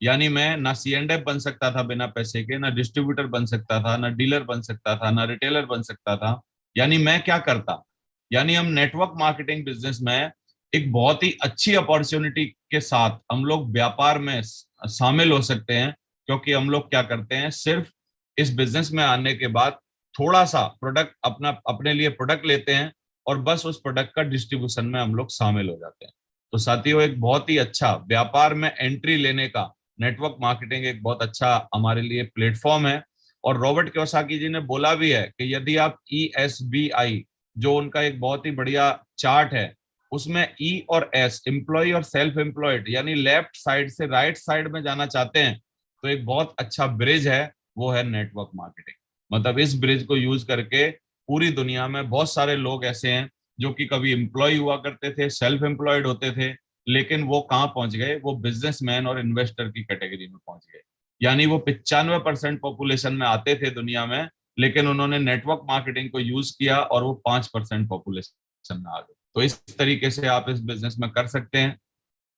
यानी मैं ना C&F बन सकता था बिना पैसे के, ना डिस्ट्रीब्यूटर बन सकता था, ना डीलर बन सकता था, ना रिटेलर बन सकता था। यानी मैं क्या करता? यानी हम नेटवर्क मार्केटिंग बिजनेस में एक बहुत ही अच्छी अपॉर्चुनिटी के साथ हम लोग व्यापार में शामिल हो सकते हैं, क्योंकि हम लोग क्या करते हैं, सिर्फ इस बिजनेस में आने के बाद थोड़ा सा प्रोडक्ट अपना अपने लिए प्रोडक्ट लेते हैं और बस उस प्रोडक्ट का डिस्ट्रीब्यूशन में हम लोग शामिल हो जाते हैं। तो साथियों, एक बहुत ही अच्छा व्यापार में एंट्री लेने का नेटवर्क मार्केटिंग एक बहुत अच्छा हमारे लिए प्लेटफॉर्म है। और रॉबर्ट कियोसाकी जी ने बोला भी है कि यदि आप ESBI, जो उनका एक बहुत ही बढ़िया चार्ट है, उसमें E और S, एम्प्लॉय और सेल्फ एम्प्लॉयड, यानी लेफ्ट साइड से राइट साइड में जाना चाहते हैं, तो एक बहुत अच्छा ब्रिज है, वो है नेटवर्क मार्केटिंग। मतलब इस ब्रिज को यूज करके पूरी दुनिया में बहुत सारे लोग ऐसे हैं जो कि कभी एम्प्लॉय हुआ करते थे, सेल्फ एम्प्लॉयड होते थे, लेकिन वो कहाँ पहुंच गए, वो बिजनेसमैन और इन्वेस्टर की कैटेगरी में पहुंच गए। यानी वो 95% पॉपुलेशन में आते थे दुनिया में, लेकिन उन्होंने नेटवर्क मार्केटिंग को यूज किया और वो 5% पॉपुलेशन में आ गए। तो इस तरीके से आप इस बिजनेस में कर सकते हैं।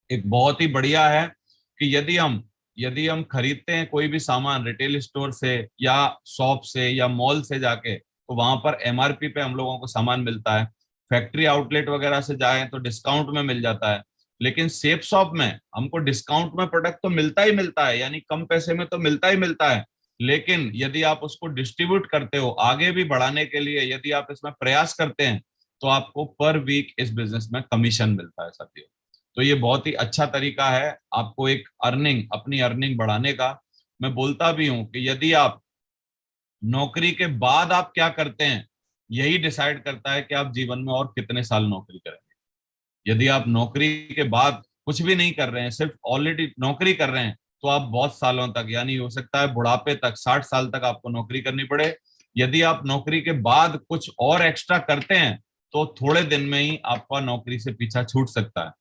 एक बहुत ही बढ़िया है कि यदि हम खरीदते हैं कोई भी सामान रिटेल स्टोर से या शॉप से या मॉल से जाके, तो वहां पर MRP पे हम लोगों को सामान मिलता है। फैक्ट्री आउटलेट वगैरह से जाएं तो डिस्काउंट में मिल जाता है, लेकिन सेफ शॉप में हमको डिस्काउंट में प्रोडक्ट तो मिलता ही मिलता है, यानी कम पैसे में तो मिलता ही मिलता है। लेकिन यदि आप उसको डिस्ट्रीब्यूट करते हो आगे भी बढ़ाने के लिए, यदि आप इसमें प्रयास करते हैं, तो आपको पर वीक इस बिजनेस में कमीशन मिलता है साथियों। तो ये बहुत ही अच्छा तरीका है आपको एक अपनी अर्निंग बढ़ाने का। मैं बोलता भी हूं कि यदि आप नौकरी के बाद आप क्या करते हैं, यही डिसाइड करता है कि आप जीवन में और कितने साल नौकरी करेंगे। यदि आप नौकरी के बाद कुछ भी नहीं कर रहे हैं, सिर्फ ऑलरेडी नौकरी कर रहे हैं, तो आप बहुत सालों तक, यानी हो सकता है बुढ़ापे तक, 60 साल तक आपको नौकरी करनी पड़े। यदि आप नौकरी के बाद कुछ और एक्स्ट्रा करते हैं, तो थोड़े दिन में ही आपका नौकरी से पीछा छूट सकता है।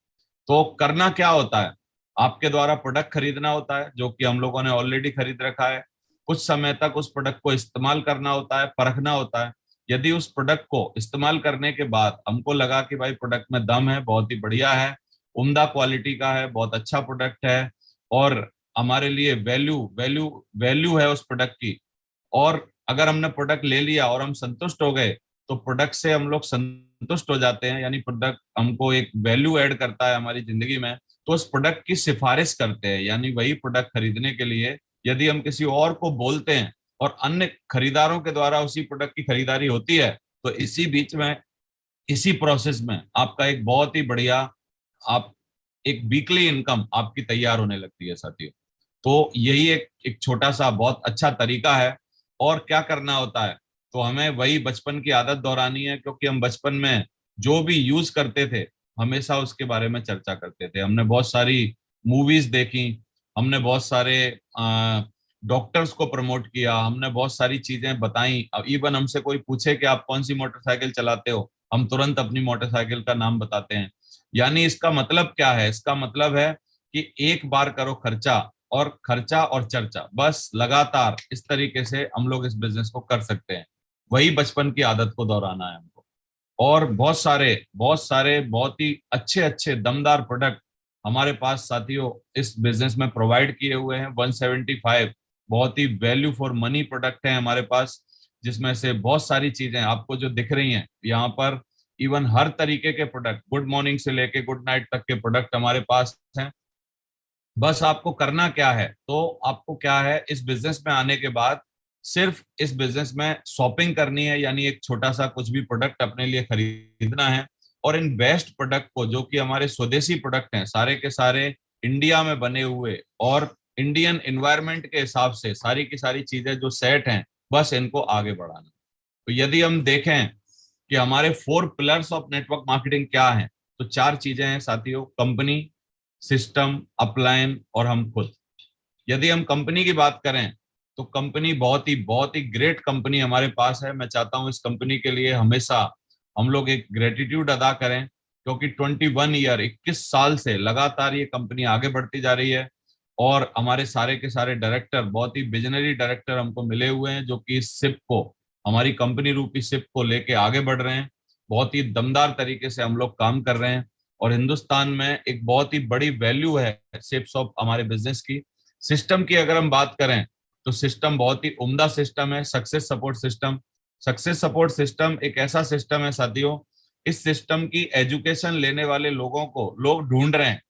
तो करना क्या होता है, आपके द्वारा प्रोडक्ट खरीदना होता है, जो कि हम लोगों ने ऑलरेडी खरीद रखा है। कुछ समय तक उस प्रोडक्ट को इस्तेमाल करना होता है, परखना होता है। यदि उस प्रोडक्ट को इस्तेमाल करने के बाद हमको लगा कि भाई प्रोडक्ट में दम है, बहुत ही बढ़िया है, उम्दा क्वालिटी का है, बहुत अच्छा प्रोडक्ट है, और हमारे लिए वैल्यू वैल्यू वैल्यू है उस प्रोडक्ट की, और अगर हमने प्रोडक्ट ले लिया और हम संतुष्ट हो गए, तो प्रोडक्ट से हम लोग संतुष्ट हो जाते हैं, यानी प्रोडक्ट हमको एक वैल्यू ऐड करता है हमारी जिंदगी में, तो उस प्रोडक्ट की सिफारिश करते हैं, यानी वही प्रोडक्ट खरीदने के लिए यदि हम किसी और को बोलते हैं और अन्य खरीदारों के द्वारा उसी प्रोडक्ट की खरीदारी होती है, तो इसी बीच में, इसी प्रोसेस में आपका एक बहुत ही बढ़िया, आप एक वीकली इनकम आपकी तैयार होने लगती है साथियों। तो यही एक एक छोटा सा बहुत अच्छा तरीका है। और क्या करना होता है, तो हमें वही बचपन की आदत दोहरानी है, क्योंकि हम बचपन में जो भी यूज करते थे हमेशा उसके बारे में चर्चा करते थे। हमने बहुत सारी मूवीज देखी, हमने बहुत सारे डॉक्टर्स को प्रमोट किया, हमने बहुत सारी चीजें बताई। अब इवन हमसे कोई पूछे कि आप कौन सी मोटरसाइकिल चलाते हो, हम तुरंत अपनी मोटरसाइकिल का नाम बताते हैं। यानी इसका मतलब क्या है, इसका मतलब है कि एक बार करो खर्चा, और खर्चा और चर्चा, बस लगातार इस तरीके से हम लोग इस बिजनेस को कर सकते हैं। वही बचपन की आदत को दोहराना है हमको। और बहुत सारे बहुत ही अच्छे अच्छे दमदार प्रोडक्ट हमारे पास साथियों इस बिजनेस में प्रोवाइड किए हुए हैं। 175 बहुत ही वैल्यू फॉर मनी प्रोडक्ट है हमारे पास। जिसमें से बहुत सारी चीजें आपको जो दिख रही हैं यहाँ पर, इवन हर तरीके के प्रोडक्ट, गुड मॉर्निंग से लेके गुड नाइट तक के प्रोडक्ट हमारे पास हैं। बस आपको करना क्या है, तो आपको क्या है, इस बिजनेस में आने के बाद सिर्फ इस बिजनेस में शॉपिंग करनी है, यानी एक छोटा सा कुछ भी प्रोडक्ट अपने लिए खरीदना है, और इन बेस्ट प्रोडक्ट को, जो कि हमारे स्वदेशी प्रोडक्ट हैं, सारे के सारे इंडिया में बने हुए और इंडियन एनवायरनमेंट के हिसाब से सारी की सारी चीजें जो सेट हैं, बस इनको आगे बढ़ाना। तो यदि हम देखें कि हमारे 4 पिलर्स ऑफ नेटवर्क मार्केटिंग क्या हैं, तो 4 चीजें हैं साथियों: कंपनी, सिस्टम, अपलाइन और हम खुद। यदि हम कंपनी की बात करें तो कंपनी बहुत ही ग्रेट कंपनी हमारे पास है। मैं चाहता हूं इस कंपनी के लिए हमेशा हम लोग एक ग्रेटिट्यूड अदा करें, क्योंकि 21 ईयर 21 साल से लगातार ये कंपनी आगे बढ़ती जा रही है, और हमारे सारे के सारे डायरेक्टर, बहुत ही विजनरी डायरेक्टर हमको मिले हुए हैं, जो कि इस शिप को, हमारी कंपनी रूपी शिप को लेके आगे बढ़ रहे हैं। बहुत ही दमदार तरीके से हम लोग काम कर रहे हैं, और हिंदुस्तान में एक बहुत ही बड़ी वैल्यू है शिप्स ऑफ हमारे बिजनेस की। सिस्टम की अगर हम बात करें तो सिस्टम बहुत ही उम्दा सिस्टम है, success support system. Success support system एक ऐसा सिस्टम है साथियों, इस सिस्टम की एजुकेशन लेने वाले लोगों को लोग ढूंढ रहे हैं।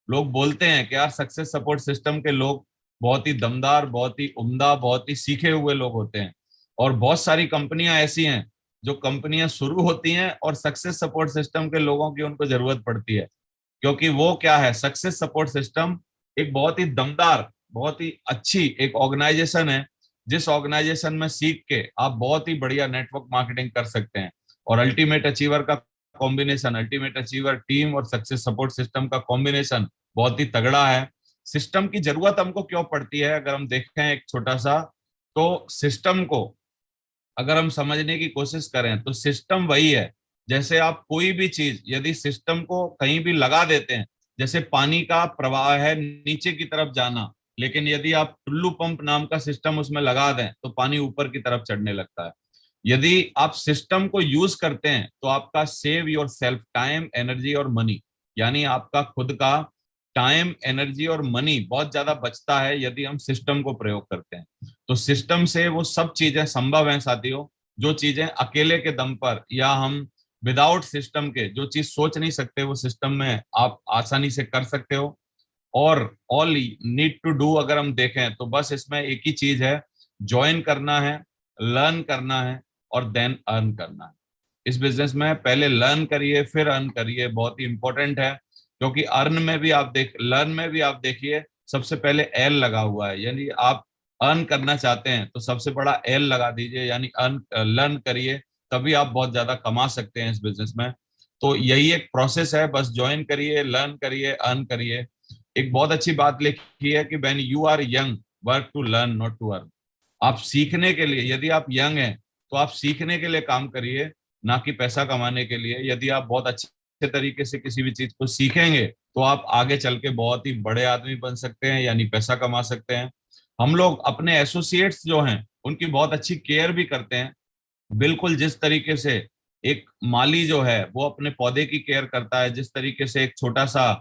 लोग बोलते हैं कि यार सक्सेस सपोर्ट सिस्टम के लोग बहुत ही दमदार, बहुत ही उम्दा, बहुत ही सीखे हुए लोग होते हैं। और बहुत सारी कंपनियां ऐसी हैं जो कंपनियां शुरू होती हैं और सक्सेस सपोर्ट सिस्टम के लोगों की उनको जरूरत पड़ती है, क्योंकि वो क्या है, सक्सेस सपोर्ट सिस्टम एक बहुत ही दमदार, बहुत ही अच्छी एक ऑर्गेनाइजेशन है, जिस ऑर्गेनाइजेशन में सीख के आप बहुत ही बढ़िया नेटवर्क मार्केटिंग कर सकते हैं। और अल्टीमेट अचीवर का कॉम्बिनेशन, अल्टीमेट अचीवर टीम और सक्सेस सपोर्ट सिस्टम का कॉम्बिनेशन बहुत ही तगड़ा है। सिस्टम की जरूरत हमको क्यों पड़ती है, अगर हम देखें एक छोटा सा, तो सिस्टम को अगर हम समझने की कोशिश करें तो सिस्टम वही है, जैसे आप कोई भी चीज यदि सिस्टम को कहीं भी लगा देते हैं, जैसे पानी का प्रवाह है नीचे की तरफ जाना, लेकिन यदि आप टुल्लू पंप नाम का सिस्टम उसमें लगा दें तो पानी ऊपर की तरफ चढ़ने लगता है। यदि आप सिस्टम को यूज करते हैं तो आपका save your self time, energy और मनी, यानी आपका खुद का टाइम, एनर्जी और मनी बहुत ज्यादा बचता है यदि हम सिस्टम को प्रयोग करते हैं। तो सिस्टम से वो सब चीजें संभव हैं साथियों, जो चीजें अकेले के दम पर या हम विदाउट सिस्टम के जो चीज सोच नहीं सकते, वो सिस्टम में आप आसानी से कर सकते हो। और ऑल नीड टू डू अगर हम देखें तो बस इसमें एक ही चीज है, ज्वाइन करना है, लर्न करना है और देन अर्न करना है। इस बिजनेस में पहले लर्न करिए फिर अर्न करिए, बहुत ही इंपॉर्टेंट है, क्योंकि अर्न में भी आप लर्न में भी आप देखिए सबसे पहले एल लगा हुआ है, यानी आप अर्न करना चाहते हैं तो सबसे बड़ा एल लगा दीजिए, यानी अर्न, लर्न करिए, तभी आप बहुत ज्यादा कमा सकते हैं इस बिजनेस में। तो यही एक प्रोसेस है, बस ज्वाइन करिए, लर्न करिए, अर्न करिए। एक बहुत अच्छी बात लिखी है कि when you are young work to learn not to earn. आप सीखने के लिए, यदि आप यंग हैं तो आप सीखने के लिए काम करिए, ना कि पैसा कमाने के लिए। यदि आप बहुत अच्छे तरीके से किसी भी चीज को सीखेंगे तो आप आगे चल के बहुत ही बड़े आदमी बन सकते हैं, यानी पैसा कमा सकते हैं। हम लोग अपने एसोसिएट्स जो हैं उनकी बहुत अच्छी केयर भी करते हैं, बिल्कुल जिस तरीके से एक माली जो है वो अपने पौधे की केयर करता है, जिस तरीके से एक छोटा सा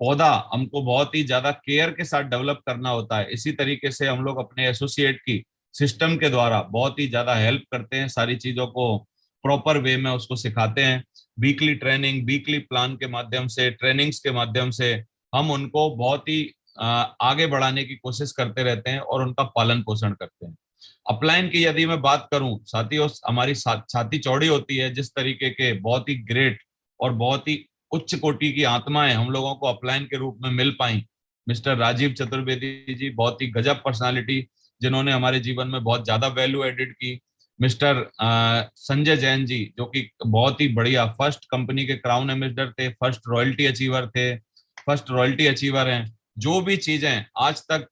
पौधा हमको बहुत ही ज्यादा केयर के साथ डेवलप करना होता है, इसी तरीके से हम लोग अपने एसोसिएट की सिस्टम के द्वारा बहुत ही ज्यादा हेल्प करते हैं, सारी चीजों को प्रॉपर वे में उसको सिखाते हैं। वीकली ट्रेनिंग, वीकली प्लान के माध्यम से, ट्रेनिंग्स के माध्यम से हम उनको बहुत ही आगे बढ़ाने की कोशिश करते रहते हैं और उनका पालन पोषण करते हैं। अपलाइन की यदि मैं बात करूं साथियों, हमारी छाती चौड़ी होती है, जिस तरीके के बहुत ही ग्रेट और बहुत ही उच्च कोटि की आत्माएं हम लोगों को अपलाइन के रूप में मिल पाई। मिस्टर राजीव चतुर्वेदी जी, बहुत ही गजब पर्सनालिटी, जिन्होंने हमारे जीवन में बहुत ज्यादा वैल्यू एडिड की। मिस्टर संजय जैन जी, जो कि बहुत ही बढ़िया फर्स्ट कंपनी के क्राउन एम्बेसडर थे, फर्स्ट रॉयल्टी अचीवर थे, फर्स्ट रॉयल्टी अचीवर हैं। जो भी चीजें आज तक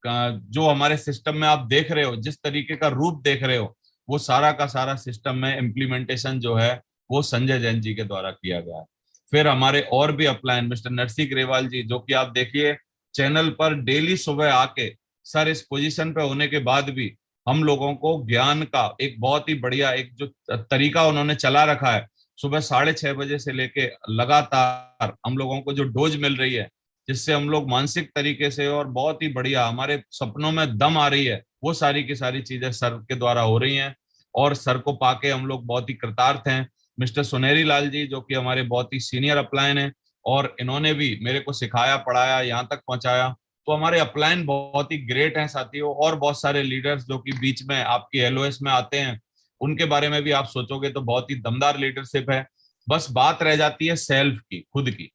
जो हमारे सिस्टम में आप देख रहे हो, जिस तरीके का रूप देख रहे हो, वो सारा का सारा सिस्टम में इम्प्लीमेंटेशन जो है वो संजय जैन जी के द्वारा किया गया है। फिर हमारे और भी अपलाइन मिस्टर नरसिंह ग्रेवाल जी, जो कि आप देखिए चैनल पर डेली सुबह आके सर इस पोजीशन पे होने के बाद भी हम लोगों को ज्ञान का एक बहुत ही बढ़िया एक जो तरीका उन्होंने चला रखा है, सुबह 6:30 बजे से लेके लगातार हम लोगों को जो डोज मिल रही है, जिससे हम लोग मानसिक तरीके से और बहुत ही बढ़िया हमारे सपनों में दम आ रही है, वो सारी की सारी चीजें सर के द्वारा हो रही हैं और सर को पाके हम लोग बहुत ही कृतार्थ हैं। मिस्टर सुनेरी लाल जी जो कि हमारे बहुत ही सीनियर अपलाइन हैं और इन्होंने भी मेरे को सिखाया पढ़ाया यहाँ तक पहुंचाया। तो हमारे अपलाइन बहुत ही ग्रेट हैं साथियों। और बहुत सारे लीडर्स जो कि बीच में आपकी एलओएस में आते हैं, उनके बारे में भी आप सोचोगे तो बहुत ही दमदार लीडरशिप है। बस बात रह जाती है सेल्फ की, खुद की।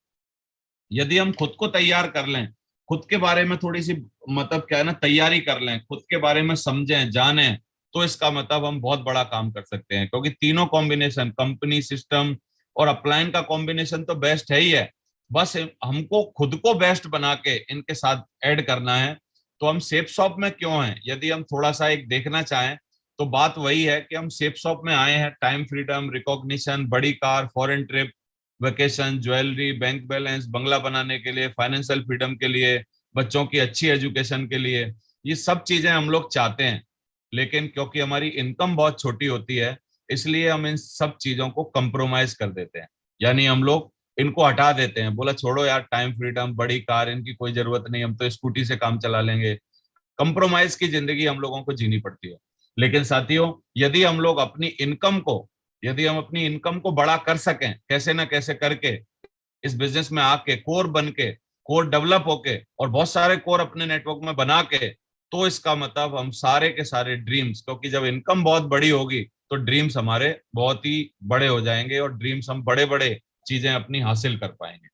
यदि हम खुद को तैयार कर लें, खुद के बारे में थोड़ी सी मतलब क्या है ना तैयारी कर लें, खुद के बारे में समझें जानें, तो इसका मतलब हम बहुत बड़ा काम कर सकते हैं। क्योंकि तीनों कॉम्बिनेशन, कंपनी, सिस्टम और अपलाइन का कॉम्बिनेशन तो बेस्ट है ही है। बस हमको खुद को बेस्ट बना के इनके साथ ऐड करना है। तो हम सेफ शॉप में क्यों हैं, यदि हम थोड़ा सा एक देखना चाहें तो बात वही है कि हम सेफ शॉप में आए हैं टाइम फ्रीडम, रिकॉग्निशन, बड़ी car, foreign trip, vacation, jewellery, bank balance, बंगला बनाने के लिए, फाइनेंशियल फ्रीडम के लिए, बच्चों की अच्छी एजुकेशन के लिए। ये सब चीजें हम लोग चाहते हैं, लेकिन क्योंकि हमारी इनकम बहुत छोटी होती है इसलिए हम इन सब चीजों को कंप्रोमाइज कर देते हैं। यानी हम लोग इनको हटा देते हैं, बोला छोड़ो यार, टाइम फ्रीडम, बड़ी कार, इनकी कोई जरूरत नहीं, हम तो स्कूटी से काम चला लेंगे। कंप्रोमाइज की जिंदगी हम लोगों को जीनी पड़ती है। लेकिन साथियों, यदि हम अपनी इनकम को बड़ा कर सकें कैसे ना कैसे करके, इस बिजनेस में आके कोर बन के, कोर डेवलप होके और बहुत सारे कोर अपने नेटवर्क में बना के, तो इसका मतलब हम सारे के सारे ड्रीम्स, क्योंकि जब इनकम बहुत बड़ी होगी तो ड्रीम्स हमारे बहुत ही बड़े हो जाएंगे और ड्रीम्स हम बड़े बड़े चीजें अपनी हासिल कर पाएंगे।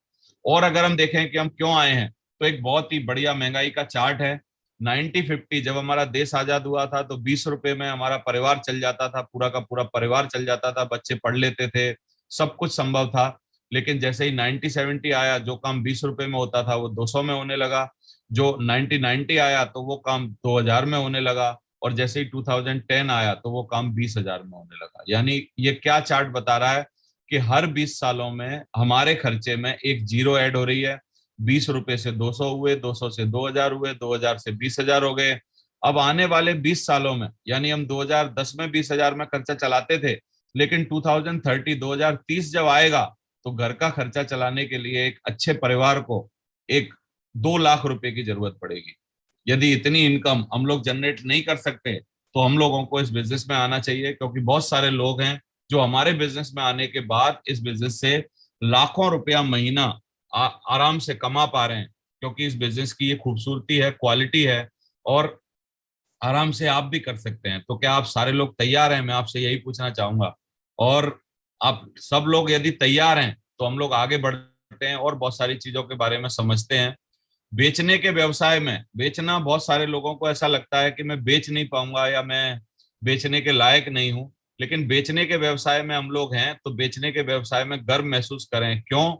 और अगर हम देखें कि हम क्यों आए हैं, तो एक बहुत ही बढ़िया महंगाई का चार्ट है। 1950 जब हमारा देश आजाद हुआ था तो 20 रुपए में हमारा परिवार चल जाता था, पूरा का पूरा परिवार चल जाता था, बच्चे पढ़ लेते थे, सब कुछ संभव था। लेकिन जैसे ही 1970 आया, जो काम 20 रुपए में होता था वो 200 में होने लगा। जो 1990 आया तो वो काम 2000 में होने लगा। और जैसे ही 2010 आया तो वो काम 20,000 में होने लगा। यानी ये क्या चार्ट बता रहा है कि हर 20 सालों में हमारे खर्चे में एक जीरो ऐड हो रही है। 20 रुपए से 200 हुए, 200 से 2000 हुए, 2000 से 20,000 हो गए। अब आने वाले 20 सालों में, यानी हम 2010 में 20,000 में खर्चा चलाते थे, लेकिन 2030 जब आएगा तो घर का खर्चा चलाने के लिए एक अच्छे परिवार को एक 2 लाख रुपए की जरूरत पड़ेगी। यदि इतनी इनकम हम लोग जनरेट नहीं कर सकते तो हम लोगों को इस बिजनेस में आना चाहिए। क्योंकि बहुत सारे लोग हैं जो हमारे बिजनेस में आने के बाद इस बिजनेस से लाखों रुपया महीना आराम से कमा पा रहे हैं। क्योंकि इस बिजनेस की ये खूबसूरती है, क्वालिटी है, और आराम से आप भी कर सकते हैं। तो क्या आप सारे लोग तैयार हैं, मैं आपसे यही पूछना चाहूंगा। और आप सब लोग यदि तैयार हैं तो हम लोग आगे बढ़ते हैं और बहुत सारी चीजों के बारे में समझते हैं। बेचने के व्यवसाय में, बेचना, बहुत सारे लोगों को ऐसा लगता है कि मैं बेच नहीं पाऊंगा या मैं बेचने के लायक नहीं हूं। लेकिन बेचने के व्यवसाय में हम लोग हैं तो बेचने के व्यवसाय में गर्व महसूस करें। क्यों?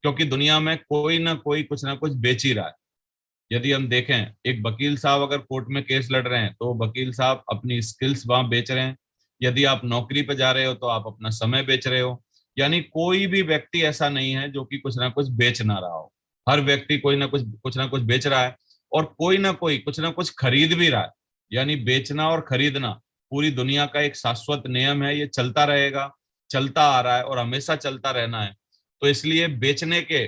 क्योंकि दुनिया में कोई ना कोई कुछ ना कुछ बेच ही रहा है। यदि हम देखें, एक वकील साहब अगर कोर्ट में केस लड़ रहे हैं तो वकील साहब अपनी स्किल्स वहां बेच रहे हैं। यदि आप नौकरी पे जा रहे हो तो आप अपना समय बेच रहे हो। यानी कोई भी व्यक्ति ऐसा नहीं है जो कि कुछ ना कुछ बेच ना रहा हो। हर व्यक्ति कोई ना कुछ बेच रहा है और कोई ना कोई कुछ ना कुछ खरीद भी रहा है। यानी बेचना और खरीदना पूरी दुनिया का एक शाश्वत नियम है, ये चलता रहेगा, चलता आ रहा है और हमेशा चलता रहना है। तो इसलिए बेचने के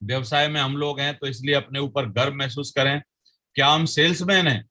व्यवसाय में हम लोग हैं तो इसलिए अपने ऊपर गर्व महसूस करें। क्या हम सेल्समैन हैं?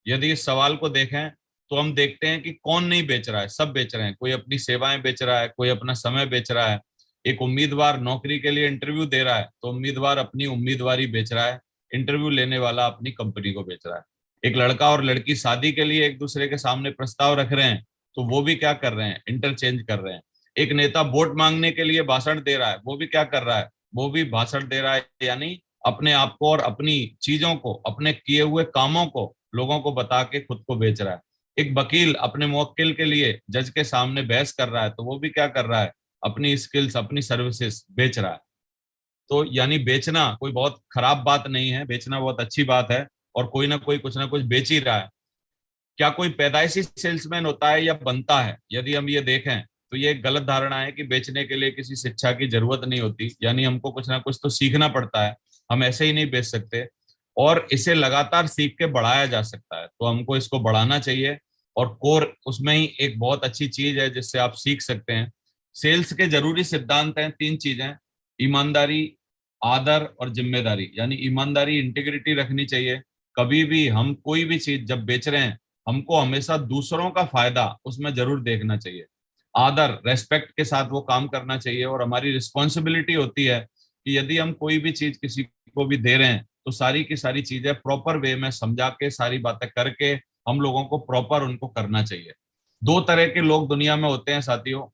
यदि इस सवाल को देखें तो हम देखते हैं कि कौन नहीं बेच रहा है, सब बेच रहे हैं। कोई अपनी सेवाएं बेच रहा है, कोई अपना समय बेच रहा है। एक उम्मीदवार नौकरी के लिए इंटरव्यू दे रहा है तो उम्मीदवार अपनी उम्मीदवारी बेच रहा है, इंटरव्यू लेने वाला अपनी कंपनी को बेच रहा है। एक लड़का और लड़की शादी के लिए एक दूसरे के सामने प्रस्ताव रख रहे हैं तो वो भी क्या कर रहे हैं, इंटरचेंज कर रहे हैं। एक नेता वोट मांगने के लिए भाषण दे रहा है, वो भी क्या कर रहा है, वो भी भाषण दे रहा है। यानी अपने आप को और अपनी चीजों को, अपने किए हुए कामों को लोगों को बता के खुद को बेच रहा है। एक वकील अपने मुवक्किल के लिए जज के सामने बहस कर रहा है तो वो भी क्या कर रहा है, अपनी स्किल्स, अपनी सर्विसेज बेच रहा है। तो यानी बेचना कोई बहुत खराब बात नहीं है, बेचना बहुत अच्छी बात है और कोई ना कोई कुछ ना कुछ बेच ही रहा है। क्या कोई पैदाइशी सेल्समैन होता है या बनता है? यदि हम ये देखें तो ये एक गलत धारणा है कि बेचने के लिए किसी शिक्षा की जरूरत नहीं होती। यानी हमको कुछ ना कुछ तो सीखना पड़ता है, हम ऐसे ही नहीं बेच सकते। और इसे लगातार सीख के बढ़ाया जा सकता है, तो हमको इसको बढ़ाना चाहिए। और कोर उसमें ही एक बहुत अच्छी चीज है जिससे आप सीख सकते हैं। सेल्स के जरूरी सिद्धांत हैं, 3 चीजें: ईमानदारी, आदर और जिम्मेदारी। यानी ईमानदारी, इंटीग्रिटी रखनी चाहिए। कभी भी हम कोई भी चीज जब बेच रहे हैं, हमको हमेशा दूसरों का फायदा उसमें जरूर देखना चाहिए। आदर रेस्पेक्ट के साथ वो काम करना चाहिए, और हमारी रिस्पॉन्सिबिलिटी होती है कि यदि हम कोई भी चीज किसी को भी दे रहे हैं तो सारी की सारी चीजें प्रॉपर वे में समझा के, सारी बातें करके हम लोगों को प्रॉपर उनको करना चाहिए। दो तरह के लोग दुनिया में होते हैं साथियों।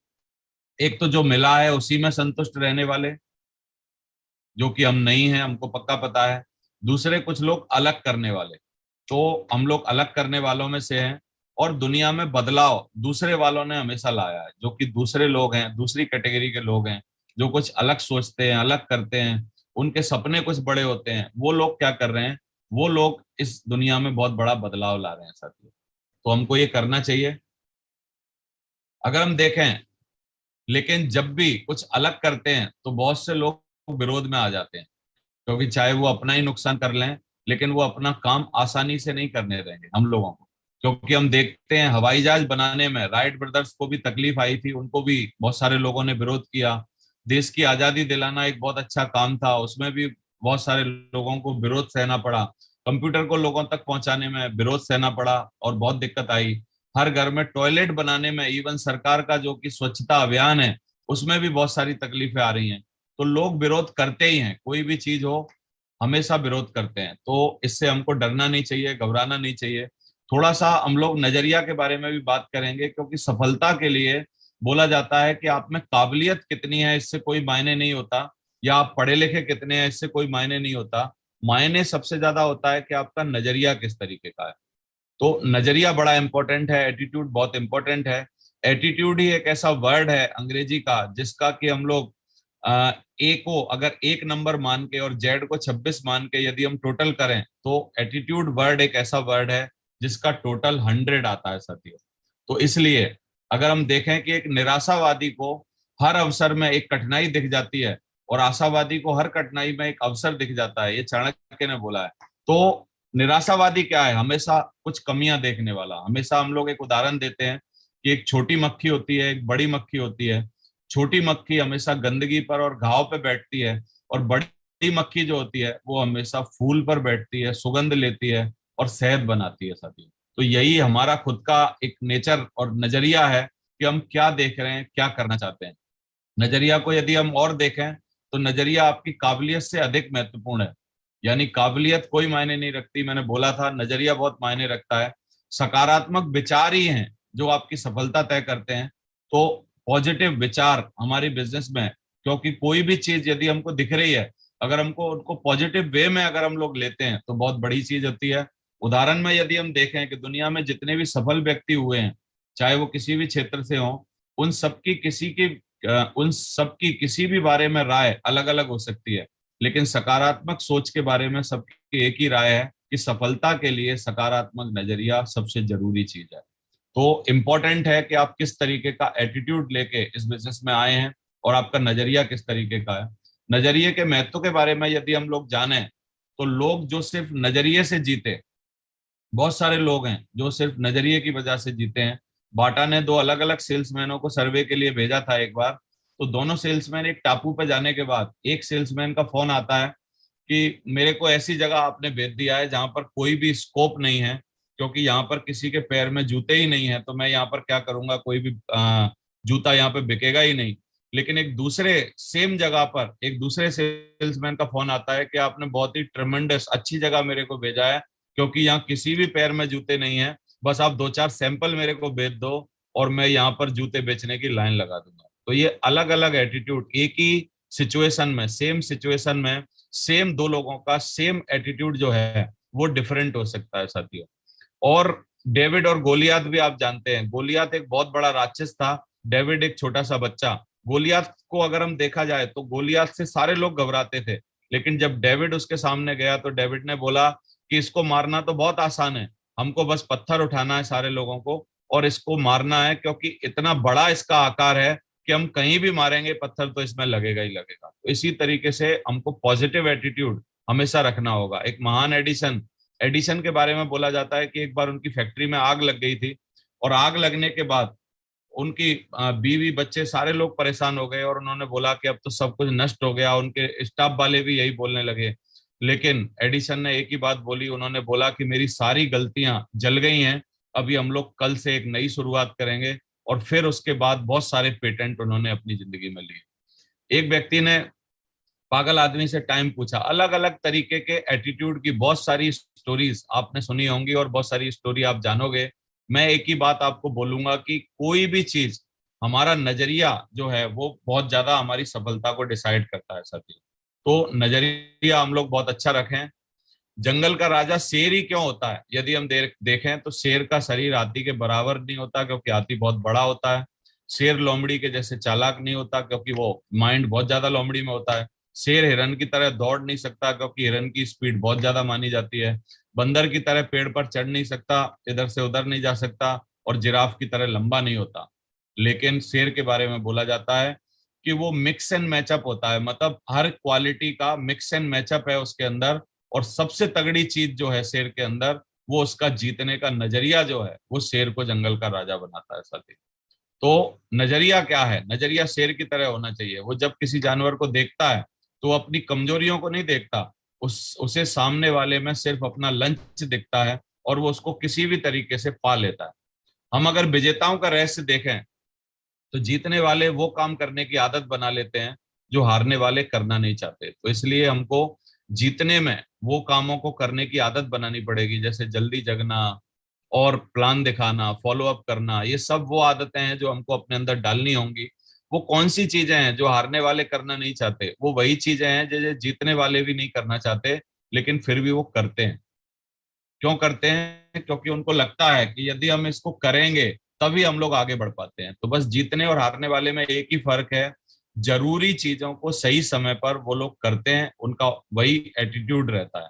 एक तो जो मिला है उसी में संतुष्ट रहने वाले, जो कि हम नहीं है, हमको पक्का पता है। दूसरे कुछ लोग अलग करने वाले। तो हम लोग अलग करने वालों में से हैं, और दुनिया में बदलाव दूसरे वालों ने हमेशा लाया है, जो कि दूसरे लोग हैं, दूसरी कैटेगरी के लोग हैं, जो कुछ अलग सोचते हैं, अलग करते हैं, उनके सपने कुछ बड़े होते हैं। वो लोग क्या कर रहे हैं, वो लोग इस दुनिया में बहुत बड़ा बदलाव ला रहे हैं साथियों। तो हमको ये करना चाहिए। अगर हम देखें, लेकिन जब भी कुछ अलग करते हैं तो बहुत से लोग विरोध में आ जाते हैं, क्योंकि चाहे वो अपना ही नुकसान कर लें, लेकिन वो अपना काम आसानी से नहीं करने देंगे हम लोगों को। क्योंकि हम देखते हैं हवाई जहाज बनाने में राइट ब्रदर्स को भी तकलीफ आई थी, उनको भी बहुत सारे लोगों ने विरोध किया। देश की आजादी दिलाना एक बहुत अच्छा काम था, उसमें भी बहुत सारे लोगों को विरोध सहना पड़ा। कंप्यूटर को लोगों तक पहुंचाने में विरोध सहना पड़ा और बहुत दिक्कत आई। हर घर में टॉयलेट बनाने में, इवन सरकार का जो कि स्वच्छता अभियान है, उसमें भी बहुत सारी तकलीफें आ रही हैं। तो लोग विरोध करते ही हैं, कोई भी चीज हो हमेशा विरोध करते हैं। तो इससे हमको डरना नहीं चाहिए, घबराना नहीं चाहिए। थोड़ा सा हम लोग नजरिया के बारे में भी बात करेंगे, क्योंकि सफलता के लिए बोला जाता है कि आप में काबिलियत कितनी है इससे कोई मायने नहीं होता, या आप पढ़े लिखे कितने हैं इससे कोई मायने नहीं होता। मायने सबसे ज्यादा होता है कि आपका नजरिया किस तरीके का है। तो नजरिया बड़ा इंपॉर्टेंट है, एटीट्यूड बहुत इंपॉर्टेंट है। एटीट्यूड ही एक ऐसा वर्ड है अंग्रेजी का जिसका कि हम लोग ए को अगर 1 नंबर मान के और जेड को 26 मान के यदि हम टोटल करें, तो एटीट्यूड वर्ड एक ऐसा वर्ड है जिसका टोटल 100 आता है साथियों। तो इसलिए अगर हम देखें कि एक निराशावादी को हर अवसर में एक कठिनाई दिख जाती है, और आशावादी को हर कठिनाई में एक अवसर दिख जाता है, ये चाणक्य ने बोला है। तो निराशावादी क्या है, हमेशा कुछ कमियां देखने वाला। हमेशा हम लोग एक उदाहरण देते हैं कि एक छोटी मक्खी होती है, एक बड़ी मक्खी होती है। छोटी मक्खी हमेशा गंदगी पर और घाव पे बैठती है, और बड़ी मक्खी जो होती है वो हमेशा फूल पर बैठती है, सुगंध लेती है और शहद बनाती है साथियों। तो यही हमारा खुद का एक नेचर और नजरिया है कि हम क्या देख रहे हैं, क्या करना चाहते हैं। नजरिया को यदि हम और देखें तो नजरिया आपकी काबिलियत से अधिक महत्वपूर्ण है। यानी काबिलियत कोई मायने नहीं रखती, मैंने बोला था, नजरिया बहुत मायने रखता है। सकारात्मक विचार ही हैं जो आपकी सफलता तय करते हैं। तो पॉजिटिव विचार हमारी बिजनेस में, क्योंकि कोई भी चीज यदि हमको दिख रही है, अगर हमको उनको पॉजिटिव वे में अगर हम लोग लेते हैं तो बहुत बड़ी चीज होती है। उदाहरण में यदि हम देखें कि दुनिया में जितने भी सफल व्यक्ति हुए हैं, चाहे वो किसी भी क्षेत्र से हों, उन सबकी किसी की उन सबकी किसी भी बारे में राय अलग अलग हो सकती है, लेकिन सकारात्मक सोच के बारे में सबकी एक ही राय है कि सफलता के लिए सकारात्मक नजरिया सबसे जरूरी चीज है। तो इम्पोर्टेंट है कि आप किस तरीके का एटीट्यूड लेके इस बिजनेस में आए हैं, और आपका नजरिया किस तरीके का है। नजरिए के महत्व के बारे में यदि हम लोग जाने, तो लोग जो सिर्फ नजरिए से जीते, बहुत सारे लोग हैं जो सिर्फ नजरिए की वजह से जीते हैं। बाटा ने 2 अलग अलग सेल्समैनों को सर्वे के लिए भेजा था एक बार। तो दोनों सेल्समैन एक टापू पे जाने के बाद एक सेल्समैन का फोन आता है कि मेरे को ऐसी जगह आपने भेज दिया है जहां पर कोई भी स्कोप नहीं है, क्योंकि यहाँ पर किसी के पैर में जूते ही नहीं है, तो मैं यहाँ पर क्या करूंगा, कोई भी जूता यहाँ पे बिकेगा ही नहीं। लेकिन एक दूसरे सेम जगह पर एक दूसरे सेल्समैन का फोन आता है कि आपने बहुत ही ट्रेमेंडस अच्छी जगह मेरे को भेजा है, क्योंकि यहाँ किसी भी पैर में जूते नहीं है, बस आप 2-4 सैंपल मेरे को भेज दो और मैं यहाँ पर जूते बेचने की लाइन लगा दूंगा। तो ये अलग अलग एटीट्यूड, एक ही सिचुएशन में, सेम सिचुएशन में सेम दो लोगों का सेम एटीट्यूड जो है वो डिफरेंट हो सकता है साथियों। और डेविड और गोलियात भी आप जानते हैं। गोलियात एक बहुत बड़ा राक्षस था, डेविड एक छोटा सा बच्चा। गोलियात को अगर हम देखा जाए तो गोलियात से सारे लोग घबराते थे, लेकिन जब डेविड उसके सामने गया तो डेविड ने बोला कि इसको मारना तो बहुत आसान है, हमको बस पत्थर उठाना है सारे लोगों को और इसको मारना है, क्योंकि इतना बड़ा इसका आकार है कि हम कहीं भी मारेंगे पत्थर तो इसमें लगेगा ही लगेगा। तो इसी तरीके से हमको पॉजिटिव एटीट्यूड हमेशा रखना होगा। एक महान एडिसन एडिशन के बारे में बोला जाता है कि एक बार उनकी फैक्ट्री में आग लग गई थी, और आग लगने के बाद उनकी बीवी बच्चे सारे लोग परेशान हो गए, और उन्होंने बोला कि अब तो सब कुछ नष्ट हो गया। उनके स्टाफ वाले भी यही बोलने लगे लेकिन एडिसन ने एक ही बात बोली, उन्होंने बोला कि मेरी सारी गलतियां जल गई हैं, अभी हम लोग कल से एक नई शुरुआत करेंगे। और फिर उसके बाद बहुत सारे पेटेंट उन्होंने अपनी जिंदगी में लिए। एक व्यक्ति ने पागल आदमी से टाइम पूछा, अलग अलग तरीके के एटीट्यूड की बहुत सारी स्टोरीज आपने सुनी होंगी और बहुत सारी स्टोरी आप जानोगे। मैं एक ही बात आपको बोलूंगा कि कोई भी चीज, हमारा नजरिया जो है वो बहुत ज्यादा हमारी सफलता को डिसाइड करता है साथियों। तो नजरिया हम लोग बहुत अच्छा रखें। जंगल का राजा शेर ही क्यों होता है? यदि हम देखें तो शेर का शरीर हाथी के बराबर नहीं होता, क्योंकि हाथी बहुत बड़ा होता है। शेर लोमड़ी के जैसे चालाक नहीं होता, क्योंकि वो माइंड बहुत ज्यादा लोमड़ी में होता है। शेर हिरन की तरह दौड़ नहीं सकता, क्योंकि हिरन की स्पीड बहुत ज्यादा मानी जाती है। बंदर की तरह पेड़ पर चढ़ नहीं सकता, इधर से उधर नहीं जा सकता। और जिराफ की तरह लंबा नहीं होता। लेकिन शेर के बारे में बोला जाता है कि वो मिक्स एंड मैचअप होता है, मतलब हर क्वालिटी का मिक्स एंड मैचअप है उसके अंदर। और सबसे तगड़ी चीज जो है शेर के अंदर, वो उसका जीतने का नजरिया जो है, वो शेर को जंगल का राजा बनाता है साथी। तो नजरिया क्या है? नजरिया शेर की तरह होना चाहिए। वो जब किसी जानवर को देखता है तो अपनी कमजोरियों को नहीं देखता, उसे सामने वाले में सिर्फ अपना लंच दिखता है, और वो उसको किसी भी तरीके से पा लेता है। हम अगर विजेताओं का रहस्य देखें तो जीतने वाले वो काम करने की आदत बना लेते हैं जो हारने वाले करना नहीं चाहते। तो इसलिए हमको जीतने में वो कामों को करने की आदत बनानी पड़ेगी, जैसे जल्दी जगना और प्लान दिखाना, फॉलो अप करना। ये सब वो आदतें हैं जो हमको अपने अंदर डालनी होंगी। वो कौन सी चीजें हैं जो हारने वाले करना नहीं चाहते? वो वही चीजें हैं जो जीतने वाले भी नहीं करना चाहते, लेकिन फिर भी वो करते हैं। क्यों करते हैं? क्योंकि उनको लगता है कि यदि हम इसको करेंगे तभी हम लोग आगे बढ़ पाते हैं। तो बस जीतने और हारने वाले में एक ही फर्क है, जरूरी चीजों को सही समय पर वो लोग करते हैं, उनका वही एटीट्यूड रहता है।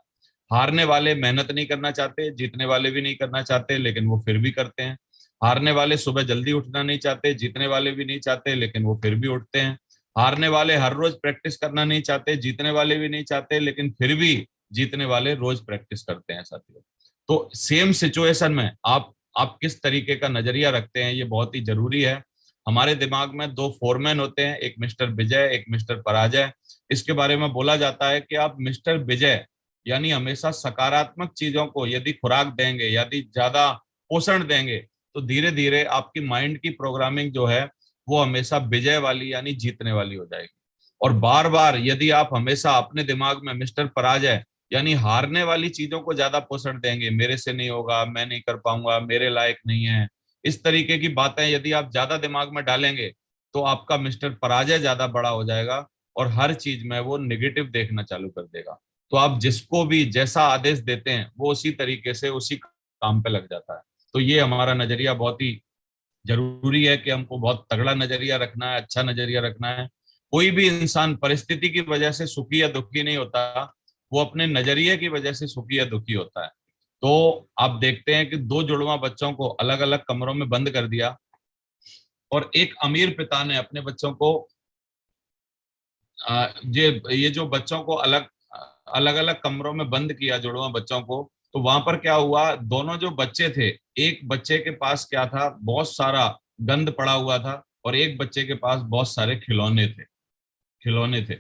हारने वाले मेहनत नहीं करना चाहते, जीतने वाले भी नहीं करना चाहते, लेकिन वो फिर भी करते हैं। हारने वाले सुबह जल्दी उठना नहीं चाहते, जीतने वाले भी नहीं चाहते, लेकिन वो फिर भी उठते हैं। हारने वाले हर रोज प्रैक्टिस करना नहीं चाहते, जीतने वाले भी नहीं चाहते, लेकिन फिर भी जीतने वाले रोज प्रैक्टिस करते हैं साथियों। तो सेम सिचुएशन में आप किस तरीके का नजरिया रखते हैं, ये बहुत ही जरूरी है। हमारे दिमाग में दो फोरमैन होते हैं, एक मिस्टर विजय, एक मिस्टर पराजय। इसके बारे में बोला जाता है कि आप मिस्टर विजय यानी हमेशा सकारात्मक चीजों को यदि खुराक देंगे, यदि ज्यादा पोषण देंगे, तो धीरे धीरे आपकी माइंड की प्रोग्रामिंग जो है वो हमेशा विजय वाली यानी जीतने वाली हो जाएगी। और बार बार यदि आप हमेशा अपने दिमाग में मिस्टर पराजय यानी हारने वाली चीजों को ज्यादा पोषण देंगे, मेरे से नहीं होगा, मैं नहीं कर पाऊंगा, मेरे लायक नहीं है, इस तरीके की बातें यदि आप ज्यादा दिमाग में डालेंगे, तो आपका मिस्टर पराजय ज्यादा बड़ा हो जाएगा और हर चीज में वो निगेटिव देखना चालू कर देगा। तो आप जिसको भी जैसा आदेश देते हैं वो उसी तरीके से उसी काम पे लग जाता है। तो ये हमारा नजरिया बहुत ही जरूरी है कि हमको बहुत तगड़ा नजरिया रखना है, अच्छा नजरिया रखना है। कोई भी इंसान परिस्थिति की वजह से सुखी या दुखी नहीं होता, वो अपने नजरिए की वजह से सुखी या दुखी होता है। तो आप देखते हैं कि दो जुड़वा बच्चों को अलग अलग कमरों में बंद कर दिया, और एक अमीर पिता ने अपने बच्चों को ये जो बच्चों को अलग अलग अलग कमरों में बंद किया, जुड़वा बच्चों को, तो वहां पर क्या हुआ, दोनों जो बच्चे थे, एक बच्चे के पास क्या था, बहुत सारा गंद पड़ा हुआ था, और एक बच्चे के पास बहुत सारे खिलौने थे।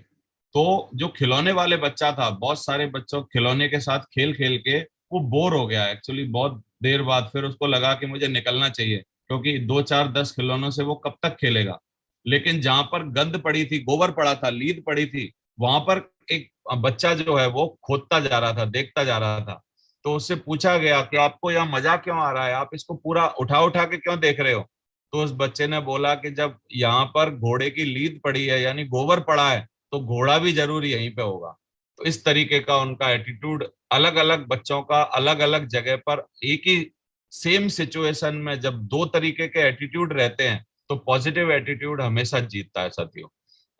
तो जो खिलौने वाले बच्चा था, बहुत सारे बच्चों खिलौने के साथ खेल खेल के वो बोर हो गया एक्चुअली बहुत देर बाद। फिर उसको लगा कि मुझे निकलना चाहिए, क्योंकि 2 4 10 खिलौनों से वो कब तक खेलेगा। लेकिन जहां पर गंद पड़ी थी, गोबर पड़ा था, लीद पड़ी थी, वहां पर एक बच्चा जो है वो खोदता जा रहा था, देखता जा रहा था। तो उससे पूछा गया कि आपको यहाँ मजा क्यों आ रहा है, आप इसको पूरा उठा उठा के क्यों देख रहे हो? तो उस बच्चे ने बोला कि जब यहाँ पर घोड़े की लीद पड़ी है यानी गोबर पड़ा है, तो घोड़ा भी जरूर यहीं पे होगा। तो इस तरीके का उनका एटीट्यूड, अलग अलग बच्चों का अलग अलग जगह पर एक ही सेम सिचुएशन में जब दो तरीके के एटीट्यूड रहते हैं, तो पॉजिटिव एटीट्यूड हमेशा जीतता है साथियों।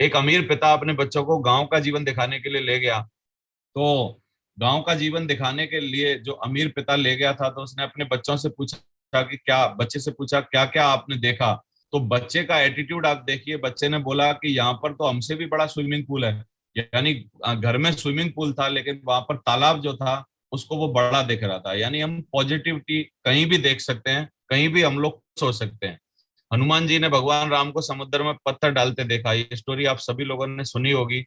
एक अमीर पिता अपने बच्चों को गांव का जीवन दिखाने के लिए ले गया। तो गांव का जीवन दिखाने के लिए जो अमीर पिता ले गया था, तो उसने अपने बच्चों से पूछा कि क्या बच्चे से पूछा क्या क्या आपने देखा। तो बच्चे का एटीट्यूड आप देखिए, बच्चे ने बोला कि यहाँ पर तो हमसे भी बड़ा स्विमिंग पूल है। यानी घर में स्विमिंग पूल था, लेकिन वहां पर तालाब जो था उसको वो बड़ा दिख रहा था। यानी हम पॉजिटिविटी कहीं भी देख सकते हैं, कहीं भी हम लोग सोच सकते हैं। हनुमान जी ने भगवान राम को समुद्र में पत्थर डालते देखा, ये स्टोरी आप सभी लोगों ने सुनी होगी।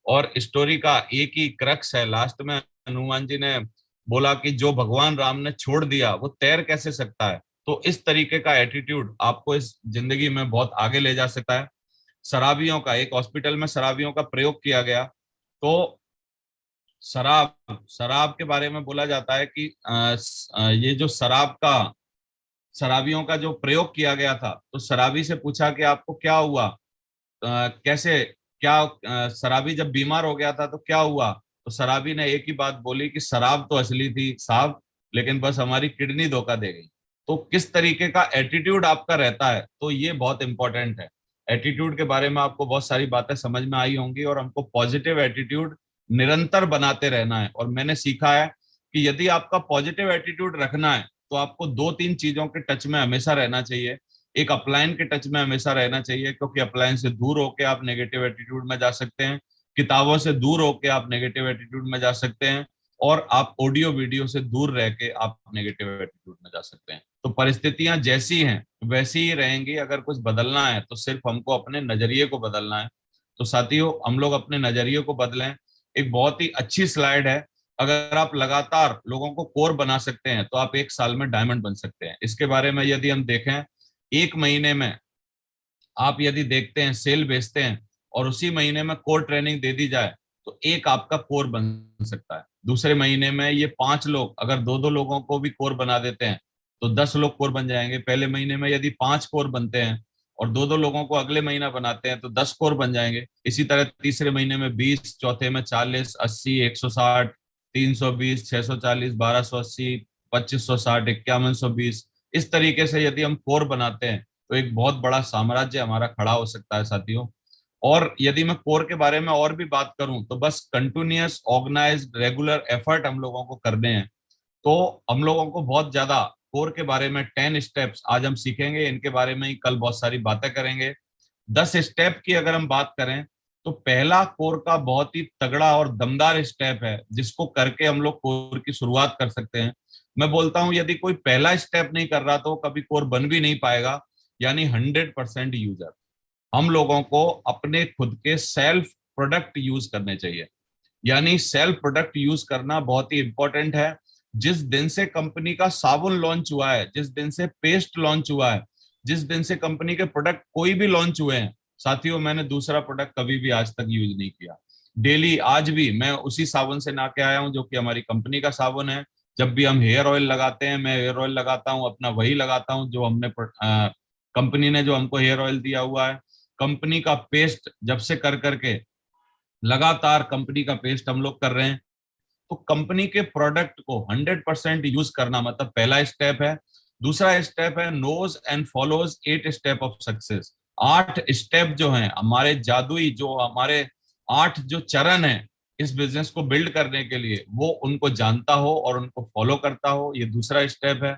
और स्टोरी का एक ही क्रक्स है, लास्ट में हनुमान जी ने बोला कि जो भगवान राम ने छोड़ दिया वो तैर कैसे सकता है। तो इस तरीके का एटीट्यूड आपको इस जिंदगी में बहुत आगे ले जा सकता है। शराबियों का, एक हॉस्पिटल में शराबियों का प्रयोग किया गया, तो शराब शराब के बारे में बोला जाता है कि ये जो शराबियों का जो प्रयोग किया गया था, तो शराबी से पूछा कि आपको क्या हुआ, कैसे, क्या शराबी जब बीमार हो गया था तो क्या हुआ। तो शराबी ने एक ही बात बोली कि शराब तो असली थी साहब, लेकिन बस हमारी किडनी धोखा दे गई। तो किस तरीके का एटीट्यूड आपका रहता है, तो ये बहुत इंपॉर्टेंट है। एटीट्यूड के बारे में आपको बहुत सारी बातें समझ में आई होंगी, और हमको पॉजिटिव एटीट्यूड निरंतर बनाते रहना है। और मैंने सीखा है कि यदि आपका पॉजिटिव एटीट्यूड रखना है तो आपको दो तीन चीजों के टच में हमेशा रहना चाहिए। एक अपलाइन के टच में हमेशा रहना चाहिए, क्योंकि अपलाइन से दूर होके आप नेगेटिव एटीट्यूड में जा सकते हैं, किताबों से दूर होके आप नेगेटिव एटीट्यूड में जा सकते हैं, और आप ऑडियो वीडियो से दूर रह के आप नेगेटिव एटीट्यूड में जा सकते हैं। तो परिस्थितियां जैसी हैं वैसी ही रहेंगी। अगर कुछ बदलना है तो सिर्फ हमको अपने नजरिए को बदलना है। तो साथियों, हम लोग अपने नजरिए को बदलें। एक बहुत ही अच्छी स्लाइड है, अगर आप लगातार लोगों को कोर बना सकते हैं तो आप एक साल में डायमंड बन सकते हैं। इसके बारे में यदि हम देखें, एक महीने में आप यदि देखते हैं सेल बेचते हैं और उसी महीने में कोर ट्रेनिंग दे दी जाए तो एक आपका कोर बन सकता है। दूसरे महीने में ये 5 लोग अगर दो दो लोगों को भी कोर बना देते हैं तो 10 लोग कोर बन जाएंगे। पहले महीने में यदि 5 कोर बनते हैं और दो दो लोगों को अगले महीना बनाते हैं तो 10 कोर बन जाएंगे। इसी तरह तीसरे महीने में 20, चौथे में 40, 80, 160, 320, 640, 1280, 2560, 5120। इस तरीके से यदि हम कोर बनाते हैं तो एक बहुत बड़ा साम्राज्य हमारा खड़ा हो सकता है साथियों। और यदि मैं कोर के बारे में और भी बात करूं तो बस कंटिन्यूअस ऑर्गेनाइज्ड रेगुलर एफर्ट हम लोगों को करने हैं। तो हम लोगों को बहुत ज्यादा कोर के बारे में 10 स्टेप्स आज हम सीखेंगे, इनके बारे में ही कल बहुत सारी बातें करेंगे। 10 स्टेप की अगर हम बात करें तो पहला कोर का बहुत ही तगड़ा और दमदार स्टेप है जिसको करके हम लोग कोर की शुरुआत कर सकते हैं। मैं बोलता हूं यदि कोई पहला स्टेप नहीं कर रहा तो कभी कोर बन भी नहीं पाएगा, यानी 100% यूजर। हम लोगों को अपने खुद के सेल्फ प्रोडक्ट यूज करने चाहिए, यानी सेल्फ प्रोडक्ट यूज करना बहुत ही इंपॉर्टेंट है। जिस दिन से कंपनी का साबुन लॉन्च हुआ है, जिस दिन से पेस्ट लॉन्च हुआ है, जिस दिन से कंपनी के प्रोडक्ट कोई भी लॉन्च हुए हैं साथियों, मैंने दूसरा प्रोडक्ट कभी भी आज तक यूज नहीं किया। डेली आज भी मैं उसी साबुन से नहा के आया हूं जो कि हमारी कंपनी का साबुन है। जब भी हम हेयर ऑयल लगाते हैं, मैं हेयर ऑयल लगाता हूं अपना, वही लगाता हूं जो हमने कंपनी ने जो हमको हेयर ऑयल दिया हुआ है। कंपनी का पेस्ट जब से कर करके लगातार कंपनी का पेस्ट हम लोग कर रहे हैं। तो कंपनी के प्रोडक्ट को 100% यूज करना मतलब पहला स्टेप है। दूसरा स्टेप है knows and follows 8 step of success. 8 step जो हैं हमारे जादुई, जो हमारे 8 जो चरण हैं इस बिजनेस को बिल्ड करने के लिए, वो उनको जानता हो और उनको फॉलो करता हो, ये दूसरा स्टेप है।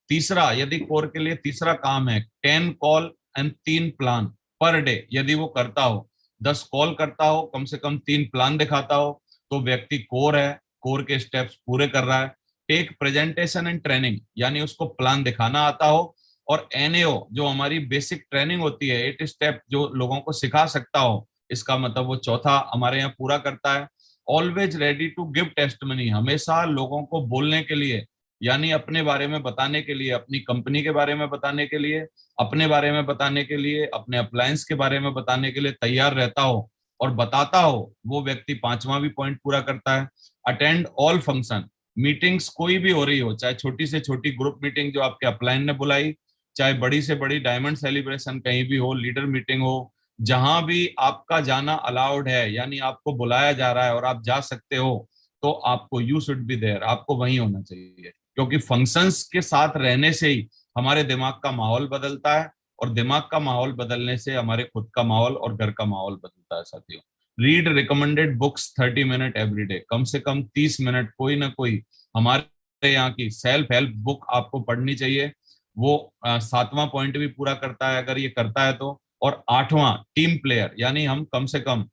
तीसरा, यदि कोर के लिए तीसरा काम है 10 call and 3 plan per day. यदि वो करता हो, 10 कॉल करता हो, कम से कम 3 प्लान दिखाता हो, तो व्यक्ति कोर है, कोर के स्टेप्स पूरे कर रहा है। टेक प्रेजेंटेशन एंड ट्रेनिंग, यानी उसको प्लान दिखाना आता हो। और एनएओ जो हमारी बेसिक ट्रेनिंग होती है, 8 स्टेप जो लोगों को सिखा सकता हो, इसका मतलब वो चौथा हमारे यहाँ पूरा करता है। Always ready to give testimony, हमेशा लोगों को बोलने के लिए, यानी अपने बारे में बताने के लिए, अपनी कंपनी के बारे में बताने के लिए, अपने बारे में बताने के लिए, अपने अप्लायंस के बारे में बताने के लिए तैयार रहता हो और बताता हो, वो व्यक्ति पांचवा भी पॉइंट पूरा करता है। अटेंड ऑल फंक्शन, मीटिंग्स कोई भी हो रही हो, चाहे छोटी से छोटी ग्रुप मीटिंग जो आपके अपलाइन ने बुलाई, चाहे बड़ी से बड़ी डायमंड सेलिब्रेशन कहीं भी हो, लीडर मीटिंग हो, जहां भी आपका जाना अलाउड है, यानी आपको बुलाया जा रहा है और आप जा सकते हो, तो आपको यू शुड बी देयर, आपको वहीं होना चाहिए। क्योंकि फंक्शंस के साथ रहने से ही हमारे दिमाग का माहौल बदलता है, और दिमाग का माहौल बदलने से हमारे खुद का माहौल और घर का माहौल बदलता है साथियों। Read recommended books 30 minute every day, कम से कम 30 मिनट कोई ना कोई हमारे यहाँ की सेल्फ हेल्प बुक आपको पढ़नी चाहिए। वो 7वां पॉइंट भी पूरा करता है अगर ये करता है तो। और 8वां, टीम प्लेयर, यानी हम कम से कम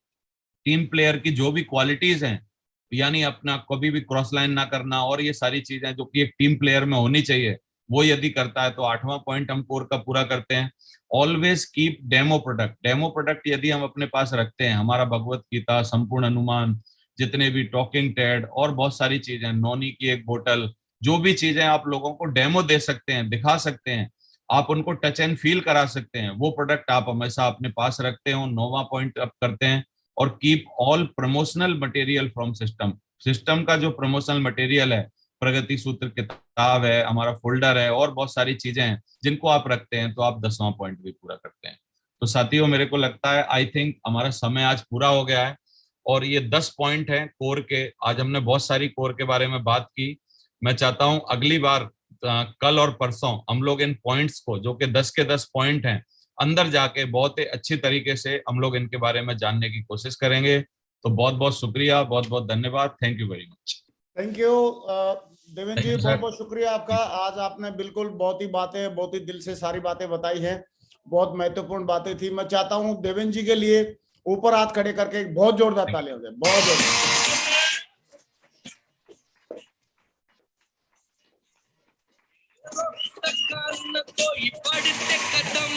टीम प्लेयर की जो भी क्वालिटीज हैं, यानी अपना कभी भी क्रॉस लाइन ना करना, और ये सारी चीजें जो कि एक टीम प्लेयर में होनी चाहिए, वो यदि करता है तो 8वां पॉइंट हम कोर का पूरा करते हैं। Always keep demo product. Demo product यदि हम अपने पास रखते हैं, हमारा भगवत गीता, संपूर्ण अनुमान, जितने भी टॉकिंग टेड और बहुत सारी चीजें, नोनी की एक बोतल, जो भी चीजें आप लोगों को डेमो दे सकते हैं, दिखा सकते हैं, आप उनको टच एंड फील करा सकते हैं, वो प्रोडक्ट आप हमेशा अपने पास रखते हो। 9वां पॉइंट आप करते हैं। और keep all promotional material from system. System का जो प्रमोशनल मटेरियल है, प्रगति सूत्र किताब है, हमारा फोल्डर है, और बहुत सारी चीजें हैं जिनको आप रखते हैं, तो आप 10वां पॉइंट भी पूरा करते हैं। तो साथियों, मेरे को लगता है आई थिंक हमारा समय आज पूरा हो गया है। और ये 10 पॉइंट हैं कोर के। आज हमने बहुत सारी कोर के बारे में बात की। मैं चाहता हूं अगली बार कल और परसों हम लोग इन पॉइंट्स को, जो कि 10 के 10 पॉइंट हैं, अंदर जाके बहुत ही अच्छी तरीके से हम लोग इनके बारे में जानने की कोशिश करेंगे। तो बहुत बहुत शुक्रिया, बहुत बहुत धन्यवाद। Thank you very much. Thank you Devendra thank ji, you बहुत सर। बहुत शुक्रिया आपका। आज आपने बिल्कुल बहुत ही बातें, बहुत ही दिल से सारी बातें बताई हैं, बहुत महत्वपूर्ण बातें थी। मैं चाहता हूं देवेंद्र जी के लिए ऊपर हाथ खड़े करके एक बहुत जोरदार ताली हो जाए, बहुत जोरदार। सका न कोई बढ़ते कदम,